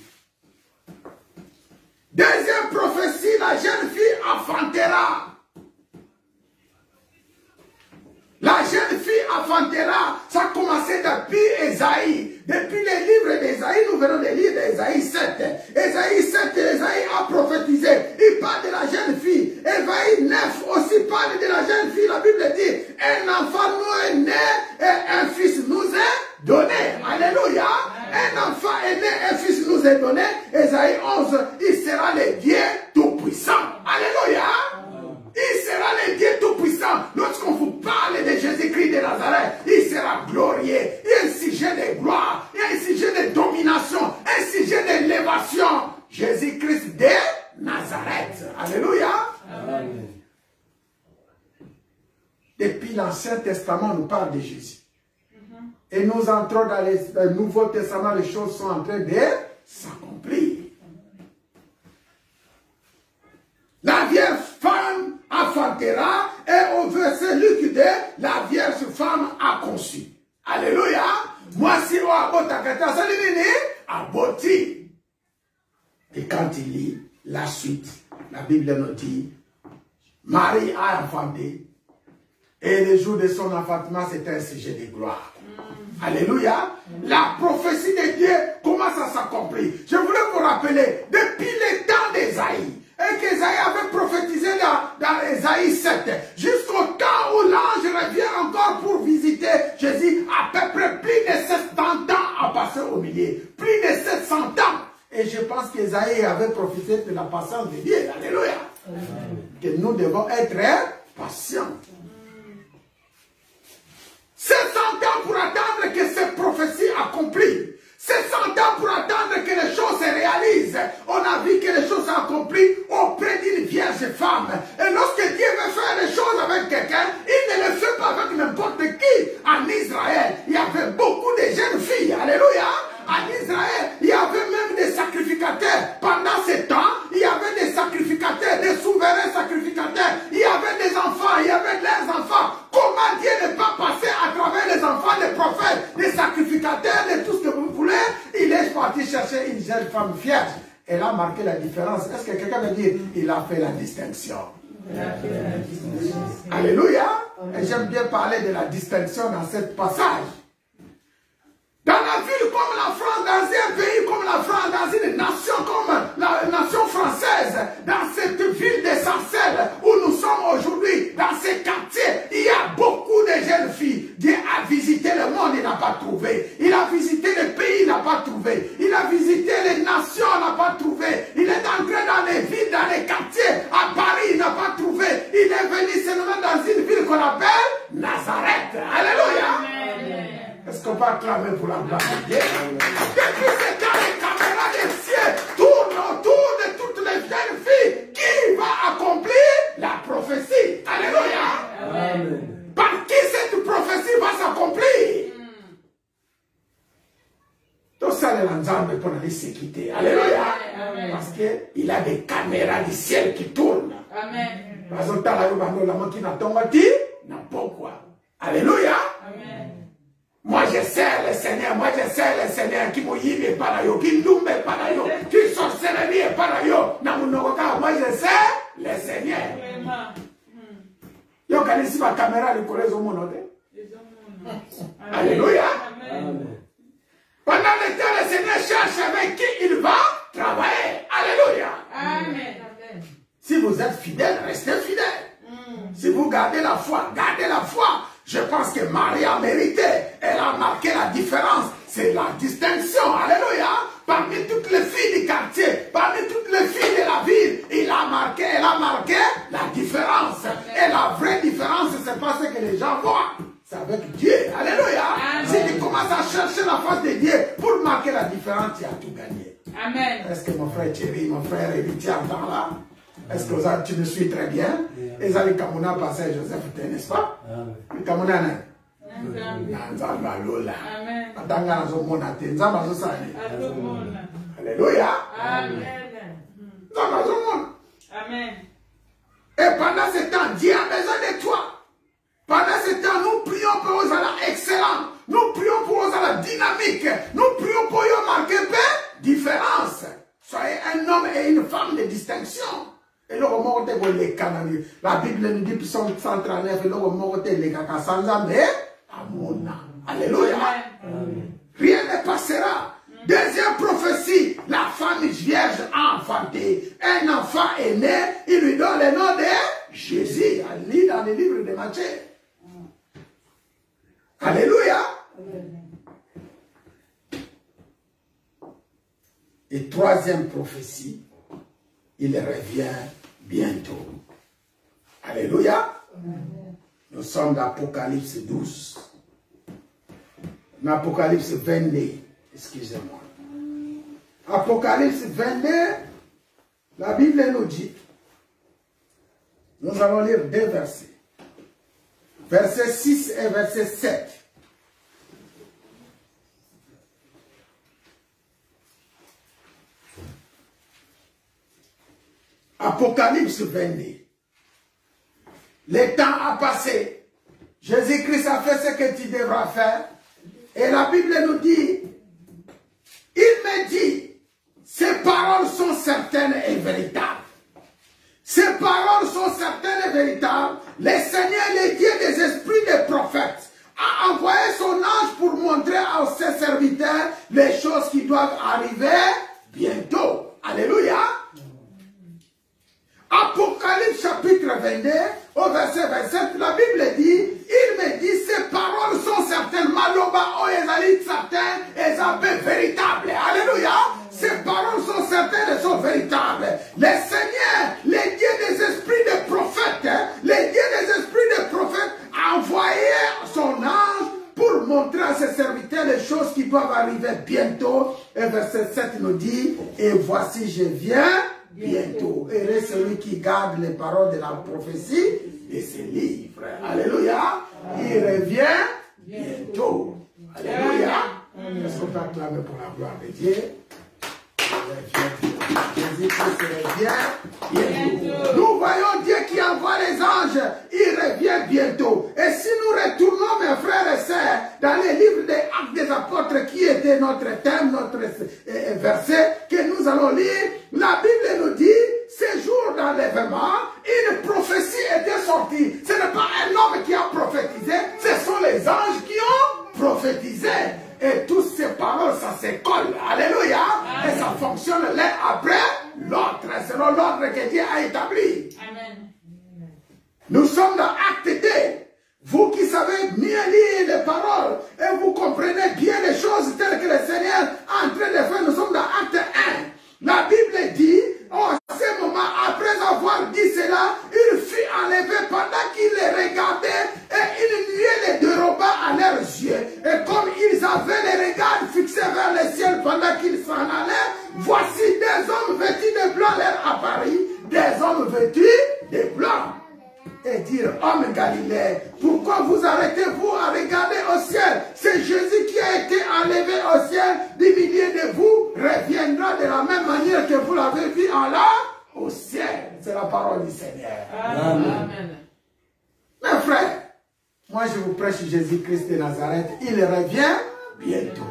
Deuxième prophétie, la jeune fille enfantera. La jeune fille enfantera. Ça a commencé depuis Ésaïe. Depuis les livres d'Ésaïe, nous venons de lire d'Ésaïe 7. Ésaïe 7, Ésaïe a prophétisé. Il parle de la jeune fille. Ésaïe 9 aussi parle de la jeune fille. La Bible dit, un enfant nous est né et un fils nous est donné. Alléluia. Un enfant est né, un fils nous est donné. Ésaïe 11, il sera le Dieu tout-puissant. Alléluia. Il sera le Dieu tout-puissant. Lorsqu'on vous parle de Jésus-Christ de Nazareth, il sera glorieux. Il y a un sujet de gloire, il y a un sujet de domination, un sujet d'élévation. Jésus-Christ de Nazareth. Alléluia. Amen. Depuis l'Ancien Testament, on nous parle de Jésus. Et nous entrons dans le Nouveau Testament, les choses sont en train de s'accomplir. La vierge femme enfantera et au verset Luc 2, la vierge femme a conçu. Alléluia. Moi, si on a aboti. Et quand il lit la suite, la Bible nous dit, Marie a enfanté. Et le jour de son enfantement, c'est un sujet de gloire. Alléluia. La prophétie de Dieu commence à s'accomplir. Je voulais vous rappeler, depuis les temps d'Ésaïe, et qu'Ésaïe avait prophétisé dans Ésaïe 7, jusqu'au temps où l'ange revient encore pour visiter Jésus, à peu près plus de 700 ans à passer au milieu. Plus de 700 ans. Et je pense qu'Ésaïe avait prophétisé de la patience de Dieu. Alléluia. Que nous devons être patients. 700 ans pour attendre que ces prophéties accomplissent. 700 ans pour attendre que les choses se réalisent. On a vu que les choses s'accomplissent auprès d'une vierge femme. Et lorsque Dieu veut faire les choses avec quelqu'un, il ne le fait pas avec n'importe qui. En Israël, il y avait beaucoup de jeunes filles. Alléluia. En Israël, il y avait même des sacrificateurs. Pendant ce temps, il y avait des sacrificateurs, des souverains sacrificateurs. Il y avait des enfants, il y avait leurs enfants. Comment Dieu ne pas passer à travers les enfants des prophètes, des sacrificateurs, de tout ce que vous voulez? Il est parti chercher une jeune femme vierge. Elle a marqué la différence. Est-ce que quelqu'un veut dire il a fait la distinction? Alléluia. Et j'aime bien parler de la distinction dans ce passage. Dans la ville comme la France, dans un pays comme la France, dans une nation comme la nation française, dans cette ville d'essentiel où nous sommes aujourd'hui, dans ces quartiers, il y a beaucoup de jeunes filles. Dieu a visité le monde, il n'a pas trouvé. Il a visité les pays, il n'a pas trouvé. Il a visité les nations, il n'a pas trouvé. Il est entré dans les villes, dans les quartiers. À Paris, il n'a pas trouvé. Il est venu seulement dans une ville qu'on appelle Nazareth. Alléluia. Est-ce qu'on peut acclamer pour la gloire de Dieu? Depuis ce temps, les caméras des cieux tournent autour de toutes les jeunes filles. Qui va accomplir la prophétie? Alléluia. Amen. Par qui cette prophétie va s'accomplir? Tout ça, les lanzambe pour aller se quitter. Alléluia. Amen. Parce qu'il a des caméras du ciel qui tournent. Amen. Alléluia. Amen. Moi je sers le Seigneur, qui mouille et parayo, qui loumbe et parayo, qui sorcellerie et parayo. Moi je sers le Seigneur. Yo kanisi ma caméra le collège au monde. Alléluia. Pendant le temps, le Seigneur cherche avec qui il va travailler. Alléluia. Amen. Si vous êtes fidèle, restez fidèle. Si vous gardez la foi, gardez la foi. Je pense que Marie a mérité. Elle a marqué la différence. C'est la distinction. Alléluia. Parmi toutes les filles du quartier, parmi toutes les filles de la ville, elle a marqué la différence. Et la vraie différence, c'est pas ce que les gens voient. C'est avec Dieu. Alléluia. Amen. Si tu commences à chercher la face de Dieu pour marquer la différence, tu as tout gagné. Amen. Est-ce que mon frère Thierry, mon frère Héritier entend là? Est-ce que tu me suis très bien? Et ça, les Kamuna passaient Joseph, n'est-ce pas? Les Kamuna, Amen. Alléluia. Amen. Et pendant ce temps, Dieu a besoin de toi. Pendant ce temps, nous prions pour eux à la excellence. Nous prions pour eux à la dynamique. Nous prions pour eux marquer différence. Soyez un homme et une femme de distinction. Et là, la Bible nous dit, psaume 139, et là, alléluia. Rien ne passera. Deuxième prophétie, la femme vierge a enfanté. Un enfant est né, il lui donne le nom de Jésus. Elle lit dans le livre de Matthieu. Alléluia. Et troisième prophétie, il revient bientôt. Alléluia. Nous sommes dans Apocalypse 12. Dans Apocalypse 22. Excusez-moi. Apocalypse 22, la Bible nous dit, Nous allons lire 2 versets. Verset 6 et verset 7. Apocalypse 22. Le temps a passé. Jésus-Christ a fait ce que tu devras faire. Et la Bible nous dit, il me dit, ces paroles sont certaines et véritables. Ces paroles sont certaines et véritables. Le Seigneur, le Dieu des esprits des prophètes, a envoyé son ange pour montrer à ses serviteurs les choses qui doivent arriver bientôt. Alléluia. Apocalypse chapitre 22, au verset 27, la Bible dit, il me dit, ces paroles sont certaines, maloba, oh, elles certaines, elles sont véritables. Alléluia. Ces paroles sont certaines et sont véritables. Le Seigneur, le Dieu des esprits des prophètes, le Dieu des esprits des prophètes, a envoyé son ange pour montrer à ses serviteurs les choses qui doivent arriver bientôt. Et verset 7 nous dit, et voici je viens bientôt. Heureux celui qui garde les paroles de la prophétie de ses livres. Alléluia. Il revient bientôt. Alléluia. Est-ce qu'on peut acclamer pour la gloire de Dieu? Jésus-Christ revient bientôt. Nous voyons Dieu qui envoie les anges. Il revient bientôt. Et si nous retournons, mes frères et sœurs, dans les livres des Actes des Apôtres, qui était notre thème, notre verset que nous allons lire, la Bible nous dit, ces jours d'enlèvement, une prophétie était sortie. Ce n'est pas un homme qui a prophétisé, ce sont les anges qui ont prophétisé. Et toutes ces paroles, ça s'école. Alléluia. Et ça fonctionne l'un après l'autre, selon l'ordre que Dieu a établi. Amen. Nous sommes dans Acte 2. Vous qui savez mieux lire les paroles et vous comprenez bien les choses telles que le Seigneur est en train de faire, nous sommes dans Acte 1. La Bible dit, en ce moment, après avoir dit cela, il fut enlevé pendant qu'il les regardait et une nuée les déroba à leurs yeux. Et comme ils avaient les regards fixés vers le ciel pendant qu'ils s'en allaient, voici des hommes vêtus de blanc leur apparut, des hommes vêtus de blanc. Et dire, homme Galilée, pourquoi vous arrêtez-vous à regarder au ciel? C'est Jésus qui a été enlevé au ciel du milieu de vous, reviendra de la même manière que vous l'avez vu en là, au ciel. C'est la parole du Seigneur. Amen. Mes frères, moi je vous prêche Jésus-Christ de Nazareth, il revient bientôt.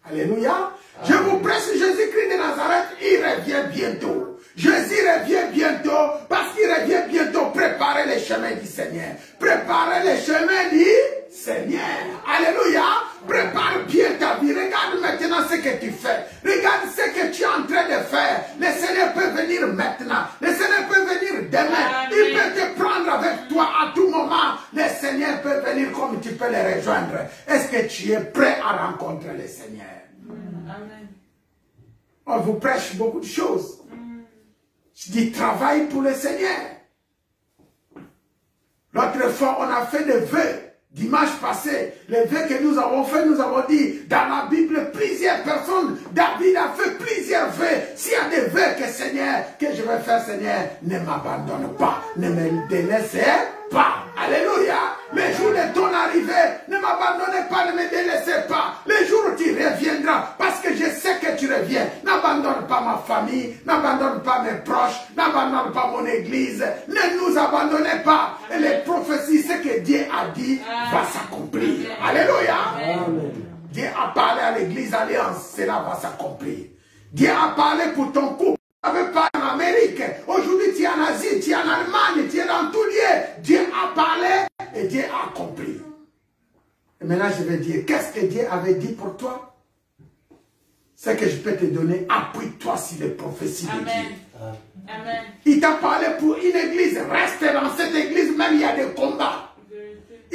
Alléluia. Je vous prêche Jésus-Christ de Nazareth, il revient bientôt. Jésus revient bientôt, parce qu'il revient bientôt. Préparez les chemins du Seigneur. Préparez les chemins du Seigneur. Alléluia. Prépare bien ta vie. Regarde maintenant ce que tu fais. Regarde ce que tu es en train de faire. Le Seigneur peut venir maintenant. Le Seigneur peut venir demain. Il peut te prendre avec toi à tout moment. Le Seigneur peut venir comme tu peux le rejoindre. Est-ce que tu es prêt à rencontrer le Seigneur? Amen. On vous prêche beaucoup de choses. Je dis travail pour le Seigneur. L'autre fois, on a fait des vœux. Dimanche passé, les vœux que nous avons fait, nous avons dit, dans la Bible, plusieurs personnes, David a fait plusieurs vœux. S'il y a des vœux que Seigneur, que je vais faire, Seigneur, ne m'abandonne pas, ne me délaissez pas. Alléluia. Les jours de ton arrivée, ne m'abandonnez pas, ne me délaissez pas. Les jours où tu reviendras, parce que je sais que tu reviens. N'abandonne pas ma famille, n'abandonne pas mes proches, n'abandonne pas mon église. Ne nous abandonnez pas. Et les prophéties, ce que Dieu a dit, va s'accomplir. Alléluia. Amen. Dieu a parlé à l'église Alliance, cela va s'accomplir. Dieu a parlé pour ton couple. Tu n'avais pas en Amérique. Aujourd'hui, tu es en Asie, tu es en Allemagne, tu es dans tout lieu. Dieu a parlé et Dieu a accompli. Et maintenant, je vais dire, qu'est-ce que Dieu avait dit pour toi? Ce que je peux te donner, appuie-toi sur les prophéties de Dieu. Amen. Il t'a parlé pour une église. Reste dans cette église, même il y a des combats.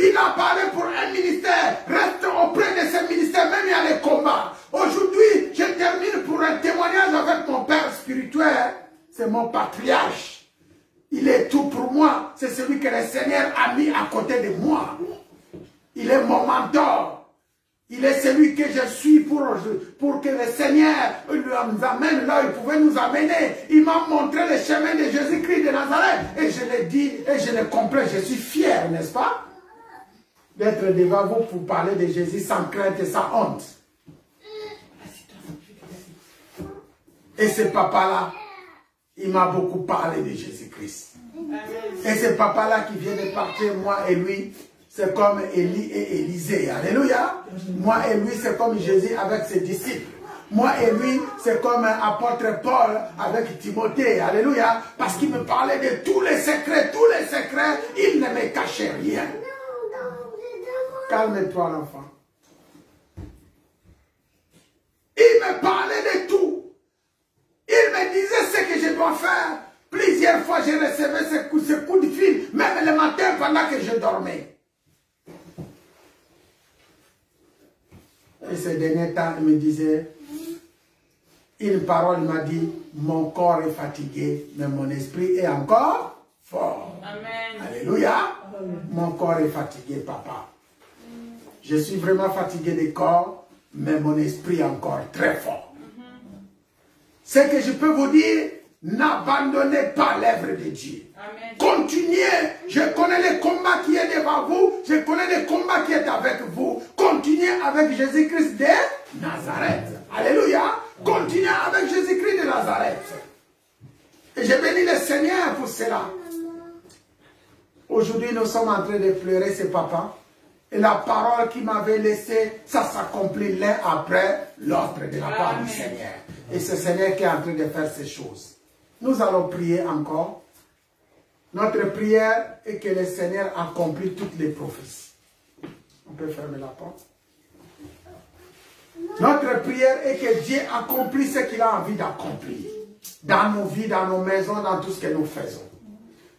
Il a parlé pour un ministère. Reste auprès de ce ministère, même il y a des combats. Aujourd'hui, je termine pour un témoignage avec mon père spirituel. C'est mon patriarche. Il est tout pour moi. C'est celui que le Seigneur a mis à côté de moi. Il est mon mentor. Il est celui que je suis pour que le Seigneur nous amène là où il pouvait nous amener. Il m'a montré le chemin de Jésus-Christ de Nazareth. Et je l'ai dit et je le complexe, je suis fier, n'est-ce pas? D'être devant vous pour parler de Jésus sans crainte et sans honte. Et ce papa-là, il m'a beaucoup parlé de Jésus-Christ. Et ce papa-là qui vient de partir, moi et lui, c'est comme Élie et Élisée. Alléluia. Moi et lui, c'est comme Jésus avec ses disciples. Moi et lui, c'est comme apôtre Paul avec Timothée. Alléluia. Parce qu'il me parlait de tous les secrets. Il ne me cachait rien. Calme-toi, l'enfant. Il me parlait de tout. Il me disait ce que je dois faire. Plusieurs fois, j'ai reçu ce coup de fil, même le matin pendant que je dormais. Et ce dernier temps, il me disait, une parole m'a dit, mon corps est fatigué, mais mon esprit est encore fort. Amen. Alléluia. Mon corps est fatigué, papa. Je suis vraiment fatigué du corps, mais mon esprit est encore très fort. Ce que je peux vous dire, n'abandonnez pas l'œuvre de Dieu. Amen. Continuez. Je connais le combat qui est devant vous. Je connais le combat qui est avec vous. Continuez avec Jésus-Christ de Nazareth. Alléluia. Continuez avec Jésus-Christ de Nazareth. Et je bénis le Seigneur pour cela. Aujourd'hui, nous sommes en train de pleurer ce papa. Et la parole qu'il m'avait laissée, ça s'accomplit l'un après l'autre de la part du Seigneur. Et c'est le Seigneur qui est en train de faire ces choses. Nous allons prier encore. Notre prière est que le Seigneur accomplisse toutes les prophéties. On peut fermer la porte. Notre prière est que Dieu accomplisse ce qu'il a envie d'accomplir. Dans nos vies, dans nos maisons, dans tout ce que nous faisons.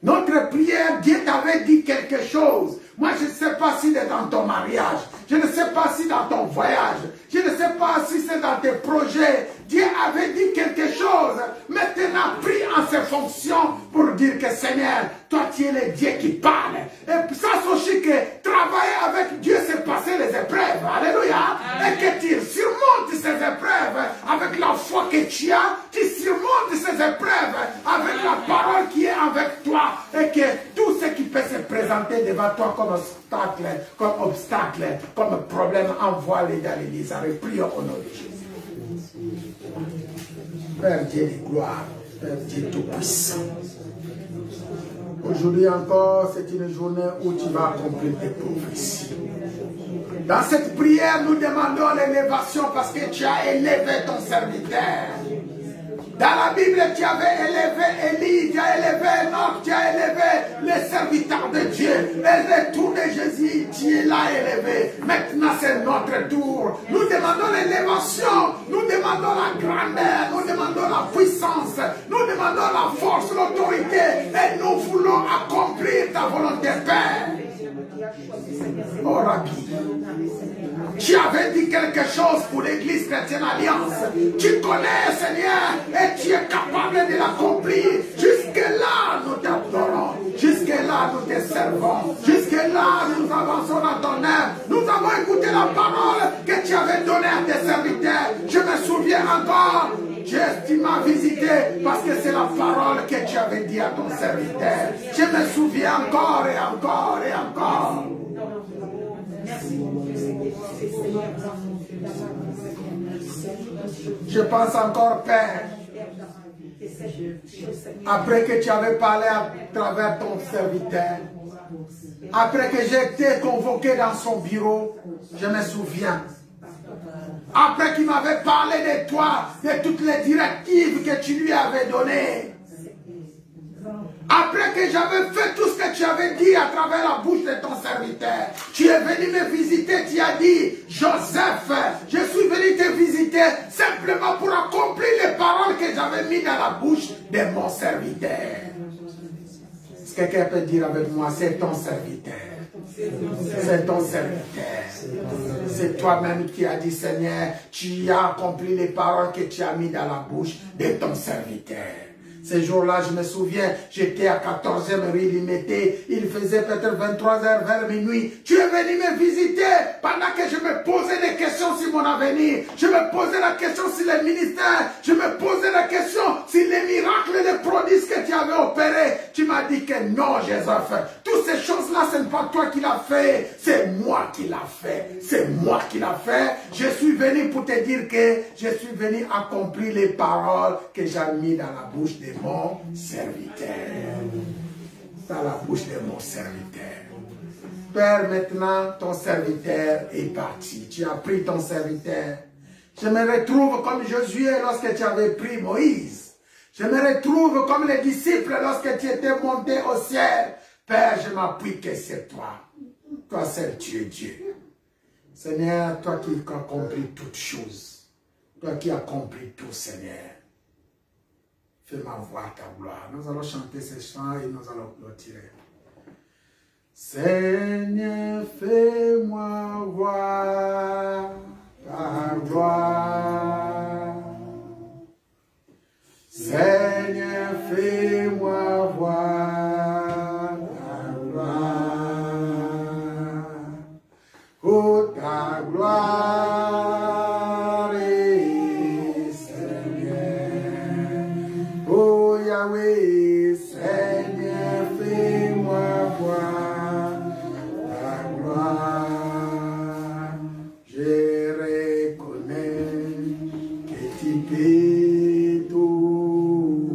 Notre prière, Dieu t'avait dit quelque chose. Moi, je ne sais pas si c'est dans ton mariage. Je ne sais pas si dans ton voyage. Je ne sais pas si c'est dans tes projets. Dieu avait dit quelque chose. Maintenant, prie en ses fonctions pour dire que Seigneur, toi tu es le Dieu qui parle. Et sache aussi que travailler avec Dieu, c'est passer les épreuves. Alléluia. Et que tu surmontes ces épreuves avec la foi que tu as. Tu surmontes ces épreuves avec la parole qui est avec toi. Et que tout ce qui peut se présenter devant toi comme obstacle, comme problème, envoie-les dans l'église. Prions au nom de Jésus. Père Dieu de gloire, Père Dieu tout-puissant. Aujourd'hui encore, c'est une journée où tu vas accomplir tes prophéties. Dans cette prière, nous demandons l'élévation parce que tu as élevé ton serviteur. Dans la Bible, tu avais élevé Élie, tu as élevé Enoch, tu as élevé les serviteurs de Dieu. Et le retour de Jésus, tu l'as élevé. Maintenant, c'est notre tour. Nous demandons l'élévation, nous demandons la grandeur, nous demandons la puissance, nous demandons la force, l'autorité. Et nous voulons accomplir ta volonté, Père. Oh Rabbi, tu avais dit quelque chose pour l'Église chrétienne Alliance. Tu connais, Seigneur, et tu es capable de l'accomplir. Jusque-là, nous t'adorons. Jusque-là, nous te servons. Jusque-là, nous avançons dans ton œuvre. Nous avons écouté la parole que tu avais donnée à tes serviteurs. Je me souviens encore. Tu m'as visité parce que c'est la parole que tu avais dit à ton serviteur. Je me souviens encore et encore et encore. Je pense encore, Père, après que tu avais parlé à travers ton serviteur, après que j'ai été convoqué dans son bureau, je me souviens. Après qu'il m'avait parlé de toi, de toutes les directives que tu lui avais données. Après que j'avais fait tout ce que tu avais dit à travers la bouche de ton serviteur, tu es venu me visiter, tu as dit, Joseph, je suis venu te visiter simplement pour accomplir les paroles que j'avais mises dans la bouche de mon serviteur. Est-ce que quelqu'un peut dire avec moi, c'est ton serviteur? C'est ton serviteur. C'est toi-même qui as dit, Seigneur, tu as accompli les paroles que tu as mises dans la bouche de ton serviteur. Ces jours-là, je me souviens, j'étais à 14e rue, il faisait peut-être 23h vers minuit. Tu es venu me visiter pendant que je me posais des questions sur mon avenir. Je me posais la question sur les ministères. Je me posais la question sur les miracles et les prodiges que tu avais opérés. Tu m'as dit que non, Joseph. Toutes ces choses-là, ce n'est pas toi qui l'as fait. C'est moi qui l'ai fait. C'est moi qui l'ai fait. Je suis venu pour te dire que je suis venu accomplir les paroles que j'ai mis dans la bouche de mon serviteur. Dans la bouche de mon serviteur. Père, maintenant, ton serviteur est parti. Tu as pris ton serviteur. Je me retrouve comme Josué lorsque tu avais pris Moïse. Je me retrouve comme les disciples lorsque tu étais monté au ciel. Père, je m'appuie que c'est toi. Toi seul, tu es Dieu. Seigneur, toi qui as compris toutes choses. Toi qui as compris tout, Seigneur. Fais-moi voir ta gloire. Nous allons chanter ces chants et nous allons clôturer. Seigneur, fais-moi voir ta gloire. Seigneur, fais-moi voir ta gloire. Oh, ta gloire, Seigneur. Oh, Yahweh, Seigneur, fais-moi voir ta gloire. Je reconnais que tu peux tout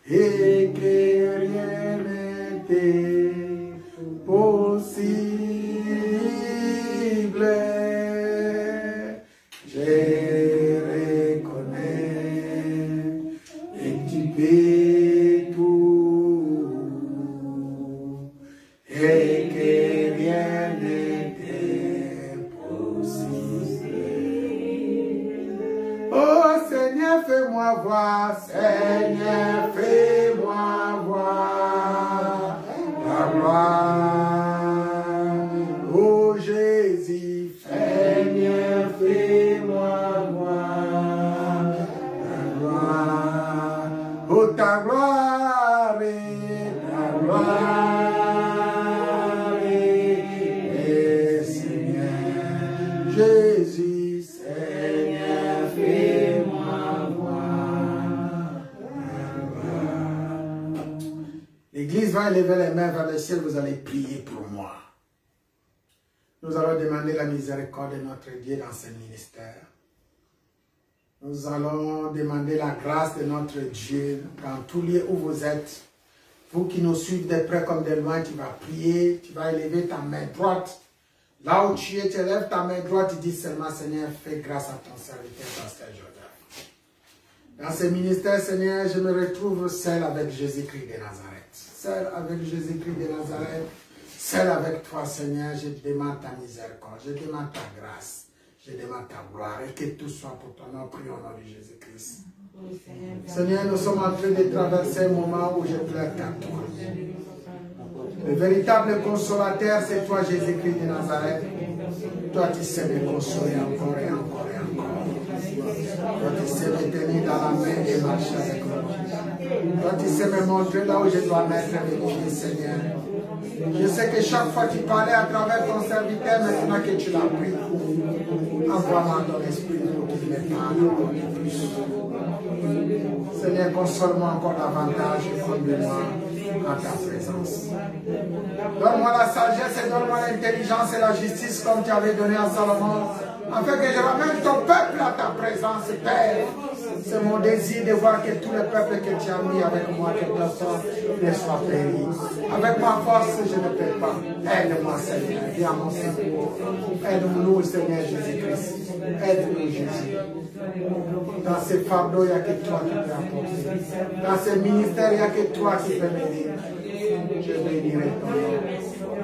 et que rien n'était possible. Je reconnais que tu peux tout et que rien n'était possible. Oh Seigneur, fais-moi voir, Seigneur, fais-moi voir ta gloire. Oh Jésus, Seigneur, fais-moi voir ta gloire. Oh ta gloire, ta gloire, Seigneur. Jésus, Seigneur, fais-moi voir ta gloire. L'Église va élever les mains vers le ciel, vous allez prier pour moi. Nous allons demander la miséricorde de notre Dieu dans ce ministère. Nous allons demander la grâce de notre Dieu dans tout lieu où vous êtes. Vous qui nous suivez de près comme de loin, tu vas prier, tu vas élever ta main droite. Là où tu es, tu élèves ta main droite, tu dis seulement, Seigneur, fais grâce à ton serviteur, Pasteur Joseph. Dans ce ministère, Seigneur, je me retrouve seul avec Jésus-Christ de Nazareth. Seul avec Jésus-Christ de Nazareth. Seul avec toi, Seigneur, je demande ta miséricorde, je demande ta grâce, je demande ta gloire et que tout soit pour ton nom, prie au nom de Jésus-Christ. Seigneur, nous sommes en train de traverser un moment où je pleure qu'à toi. Le véritable consolateur, c'est toi, Jésus-Christ de Nazareth. Toi, tu sais me consoler encore et encore et encore. Toi, tu sais me tenir dans la main et marcher avec moi. Toi, tu sais me montrer là où je dois mettre mes pieds, Seigneur. Je sais que chaque fois tu parlais à travers ton serviteur, maintenant que tu l'as pris, envoie-moi ton esprit pour qu'il me parle encore plus. Seigneur, console-moi encore davantage et conduis-moi à ta présence. Donne-moi la sagesse et donne-moi l'intelligence et la justice comme tu avais donné à Salomon, afin que je ramène ton peuple à ta présence, Père. C'est mon désir de voir que tout le peuple que tu as mis avec moi, que personne ne soit péri. Avec ma force, je ne peux pas. Aide-moi, Seigneur. Viens à mon secours. Aide-nous, Seigneur Jésus-Christ. Aide-nous, Jésus. Dans ce fardeau, il n'y a que toi qui peux apporter. Dans ce ministère, il n'y a que toi qui peux m'aider. Je bénirai ton nom.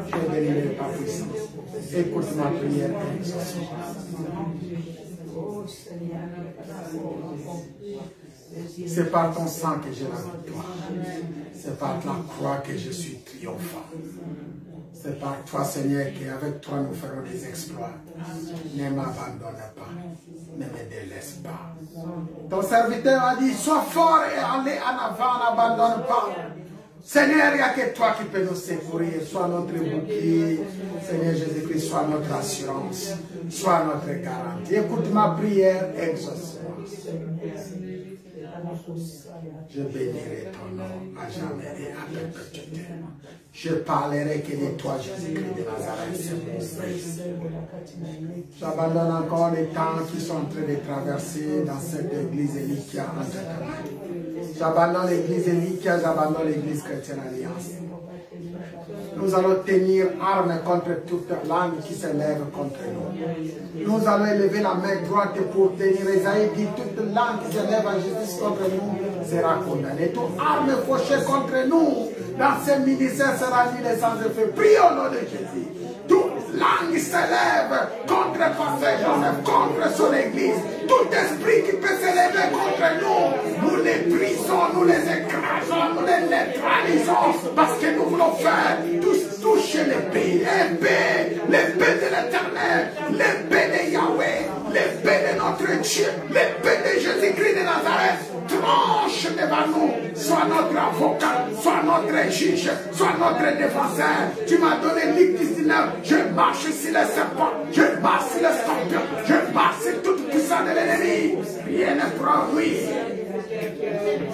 Je bénirai ta puissance. Écoute ma prière et ce soir. C'est par ton sang que j'ai la victoire. C'est par ta croix que je suis triomphant. C'est par toi, Seigneur, qu'avec toi nous ferons des exploits. Ne m'abandonne pas. Ne me délaisse pas. Ton serviteur a dit, sois fort et allez en avant, n'abandonne pas. Seigneur, il n'y a que toi qui peux nous secourir. Sois notre bouclier. Seigneur Jésus-Christ, sois notre assurance. Sois notre garantie. Écoute ma prière, exauce-moi. Je bénirai ton nom à jamais et à perpétuité. Je parlerai que de toi, Jésus-Christ de Nazareth, c'est mon fils. J'abandonne encore les temps qui sont en train de traverser dans cette église Elikia entre tes mains. J'abandonne l'église Elikia, j'abandonne l'église Chrétienne Alliance. Nous allons tenir arme contre toute langue qui s'élève contre nous. Nous allons élever la main droite pour tenir. Esaïe dit, toute langue qui s'élève en justice contre nous sera condamnée. Toute arme fauchée contre nous dans ce ministère sera annulée sans effet. Prie au nom de Jésus. Toute langue s'élève contre Pasteur Joseph, contre son église. Tout esprit qui peut s'élever contre nous, nous les brisons, nous les écrasons, nous les neutralisons, parce que nous voulons faire toucher l'épée, l'épée de l'Éternel, l'épée de Yahweh, l'épée de notre Dieu, l'épée de Jésus-Christ de Nazareth. Tranche devant nous, sois notre avocat, sois notre juge, sois notre défenseur. Tu m'as donné Luc 19, je marche sur les serpents, je marche sur les scorpions, je marche sur toute puissance de l'ennemi. Rien ne pourra nuire.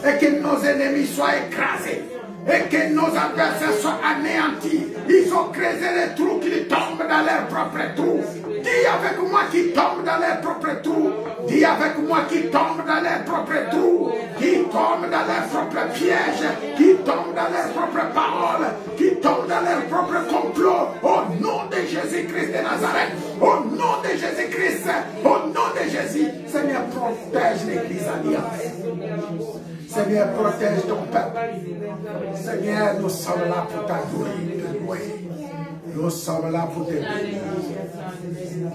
Et que nos ennemis soient écrasés. Et que nos adversaires soient anéantis. Ils ont creusé les trous qui tombent dans leurs propres trous. Dis avec moi qui tombe dans leurs propres trous. Dis avec moi qui tombe dans leurs propres trous. Qui tombe dans leurs propres pièges. Qui tombe dans leurs propres paroles. Qui tombe dans leurs propres complots. Au nom de Jésus-Christ de Nazareth. Au nom de Jésus-Christ. Au nom de Jésus. Seigneur, protège l'église alliance. Seigneur, protège ton peuple. Seigneur, nous sommes là pour t'adorer, te louer. Nous sommes là pour te bénir.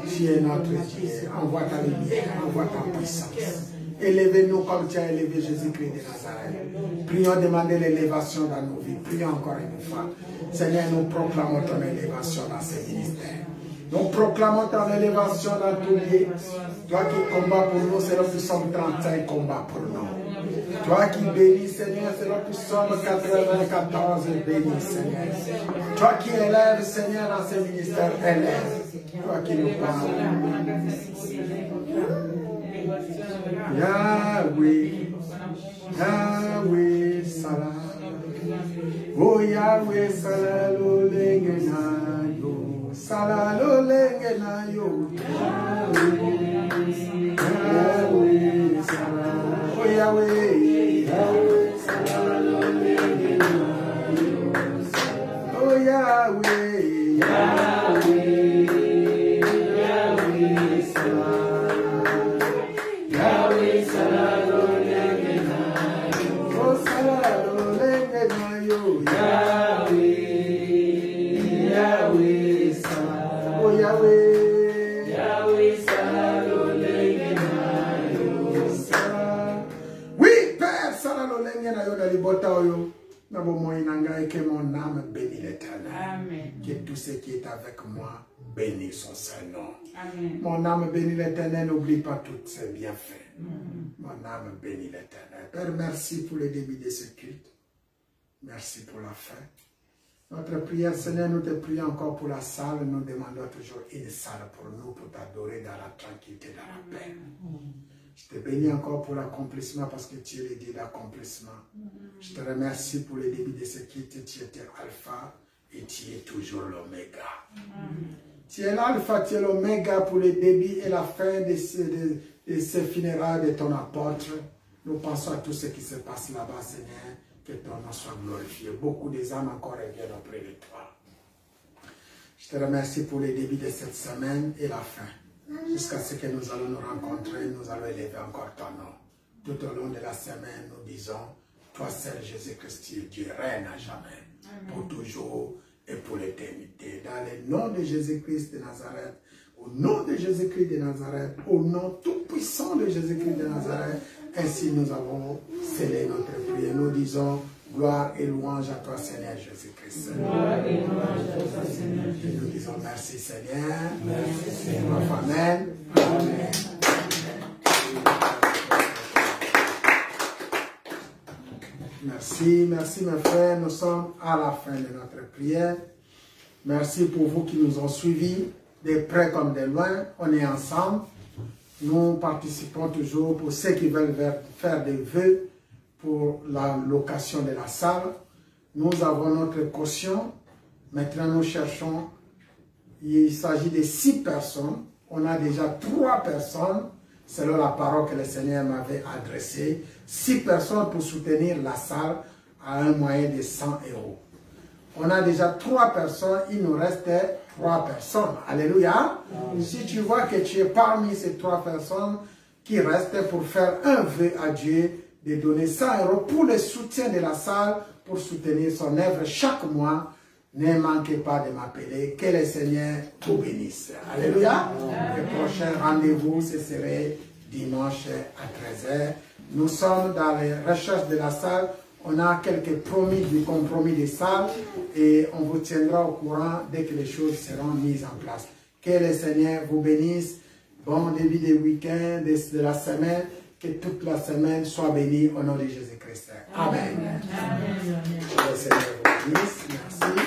Tu es notre Dieu. Envoie ta lumière, envoie ta puissance. Élevez-nous comme tu as élevé Jésus-Christ de Nazareth. Prions demander l'élévation dans nos vies. Prions encore une fois. Seigneur, nous proclamons ton élévation dans ces ministères. Nous proclamons ton élévation dans tous lieux. Toi qui combats pour nous, c'est le plus somme 35 combats pour nous. Toi qui bénis, Seigneur, c'est le plus somme 94 bénis, Seigneur. Toi qui élèves, Seigneur, dans ces ministères, élève. Toi qui nous parles. Yahweh, Yahweh, Salah. Oh Yahweh, Salah, lo lengenayo. Salah, lo lengenayo. Yahweh, Salah. Oh Yahweh, Yahweh, Salah, lo lengenayo. Oh Yahweh, Yahweh, Yahweh, Salah. Yahweh, Salah, lo lengenayo. Oh Salah, lo lengenayo. Yahweh, Yahweh, Salah. Oh Yahweh, Yahweh, Salah, lo lengenayo. Salah. Oui, Père, Salah, lo lengenayo dans les botaoyo. Que mon âme bénit l'Éternel. Amen. Que tout ce qui est avec moi bénisse son saint nom. Amen. Mon âme bénit l'Éternel, n'oublie pas tous ses bienfaits. Mon âme bénit l'Éternel. Père, merci pour le début de ce culte. Merci pour la fin. Notre prière, Seigneur, nous te prions encore pour la salle. Nous demandons toujours une salle pour nous, pour t'adorer dans la tranquillité, dans la paix. Je te bénis encore pour l'accomplissement parce que tu es le Dieu d'accomplissement. Je te remercie pour le début de ce culte. Tu étais Alpha et tu es toujours l'Oméga. Tu es l'Alpha, tu es l'Oméga pour le début et la fin de ces funérailles de ton apôtre. Nous pensons à tout ce qui se passe là-bas, Seigneur. Que ton nom soit glorifié. Beaucoup des âmes encore reviennent auprès de toi. Je te remercie pour le début de cette semaine et la fin. Jusqu'à ce que nous allons nous rencontrer, nous allons élever encore ton nom. Tout au long de la semaine, nous disons, toi seul Jésus-Christ, tu es Dieu, règne à jamais, pour toujours et pour l'éternité. Dans le nom de Jésus-Christ de Nazareth, au nom de Jésus-Christ de Nazareth, au nom tout puissant de Jésus-Christ de Nazareth, Ainsi nous avons scellé notre prière. Nous disons gloire et louange à toi Seigneur Jésus-Christ. Gloire et louange à toi Seigneur Jésus. Et nous disons merci Seigneur. Merci Seigneur. Amen. Amen. Merci, merci mes frères. Nous sommes à la fin de notre prière. Merci pour vous qui nous ont suivis, des près comme des loin. On est ensemble. Nous participons toujours pour ceux qui veulent faire des vœux pour la location de la salle. Nous avons notre caution. Maintenant, nous cherchons. Il s'agit de 6 personnes. On a déjà 3 personnes, selon la parole que le Seigneur m'avait adressée. 6 personnes pour soutenir la salle à un moyen de 100 €. On a déjà 3 personnes, il nous restait 3 personnes. Alléluia. Si tu vois que tu es parmi ces 3 personnes qui restent pour faire un vœu à Dieu, de donner 100 € pour le soutien de la salle, pour soutenir son œuvre chaque mois, ne manquez pas de m'appeler. Que le Seigneur vous bénisse. Alléluia. Le prochain rendez-vous, ce serait dimanche à 13 h. Nous sommes dans les recherches de la salle. On a quelques promis du compromis des salles et on vous tiendra au courant dès que les choses seront mises en place. Que le Seigneur vous bénisse. Bon début de week-end, de la semaine. Que toute la semaine soit bénie au nom de Jésus-Christ. Amen. Amen. Que le Seigneur vous bénisse. Merci.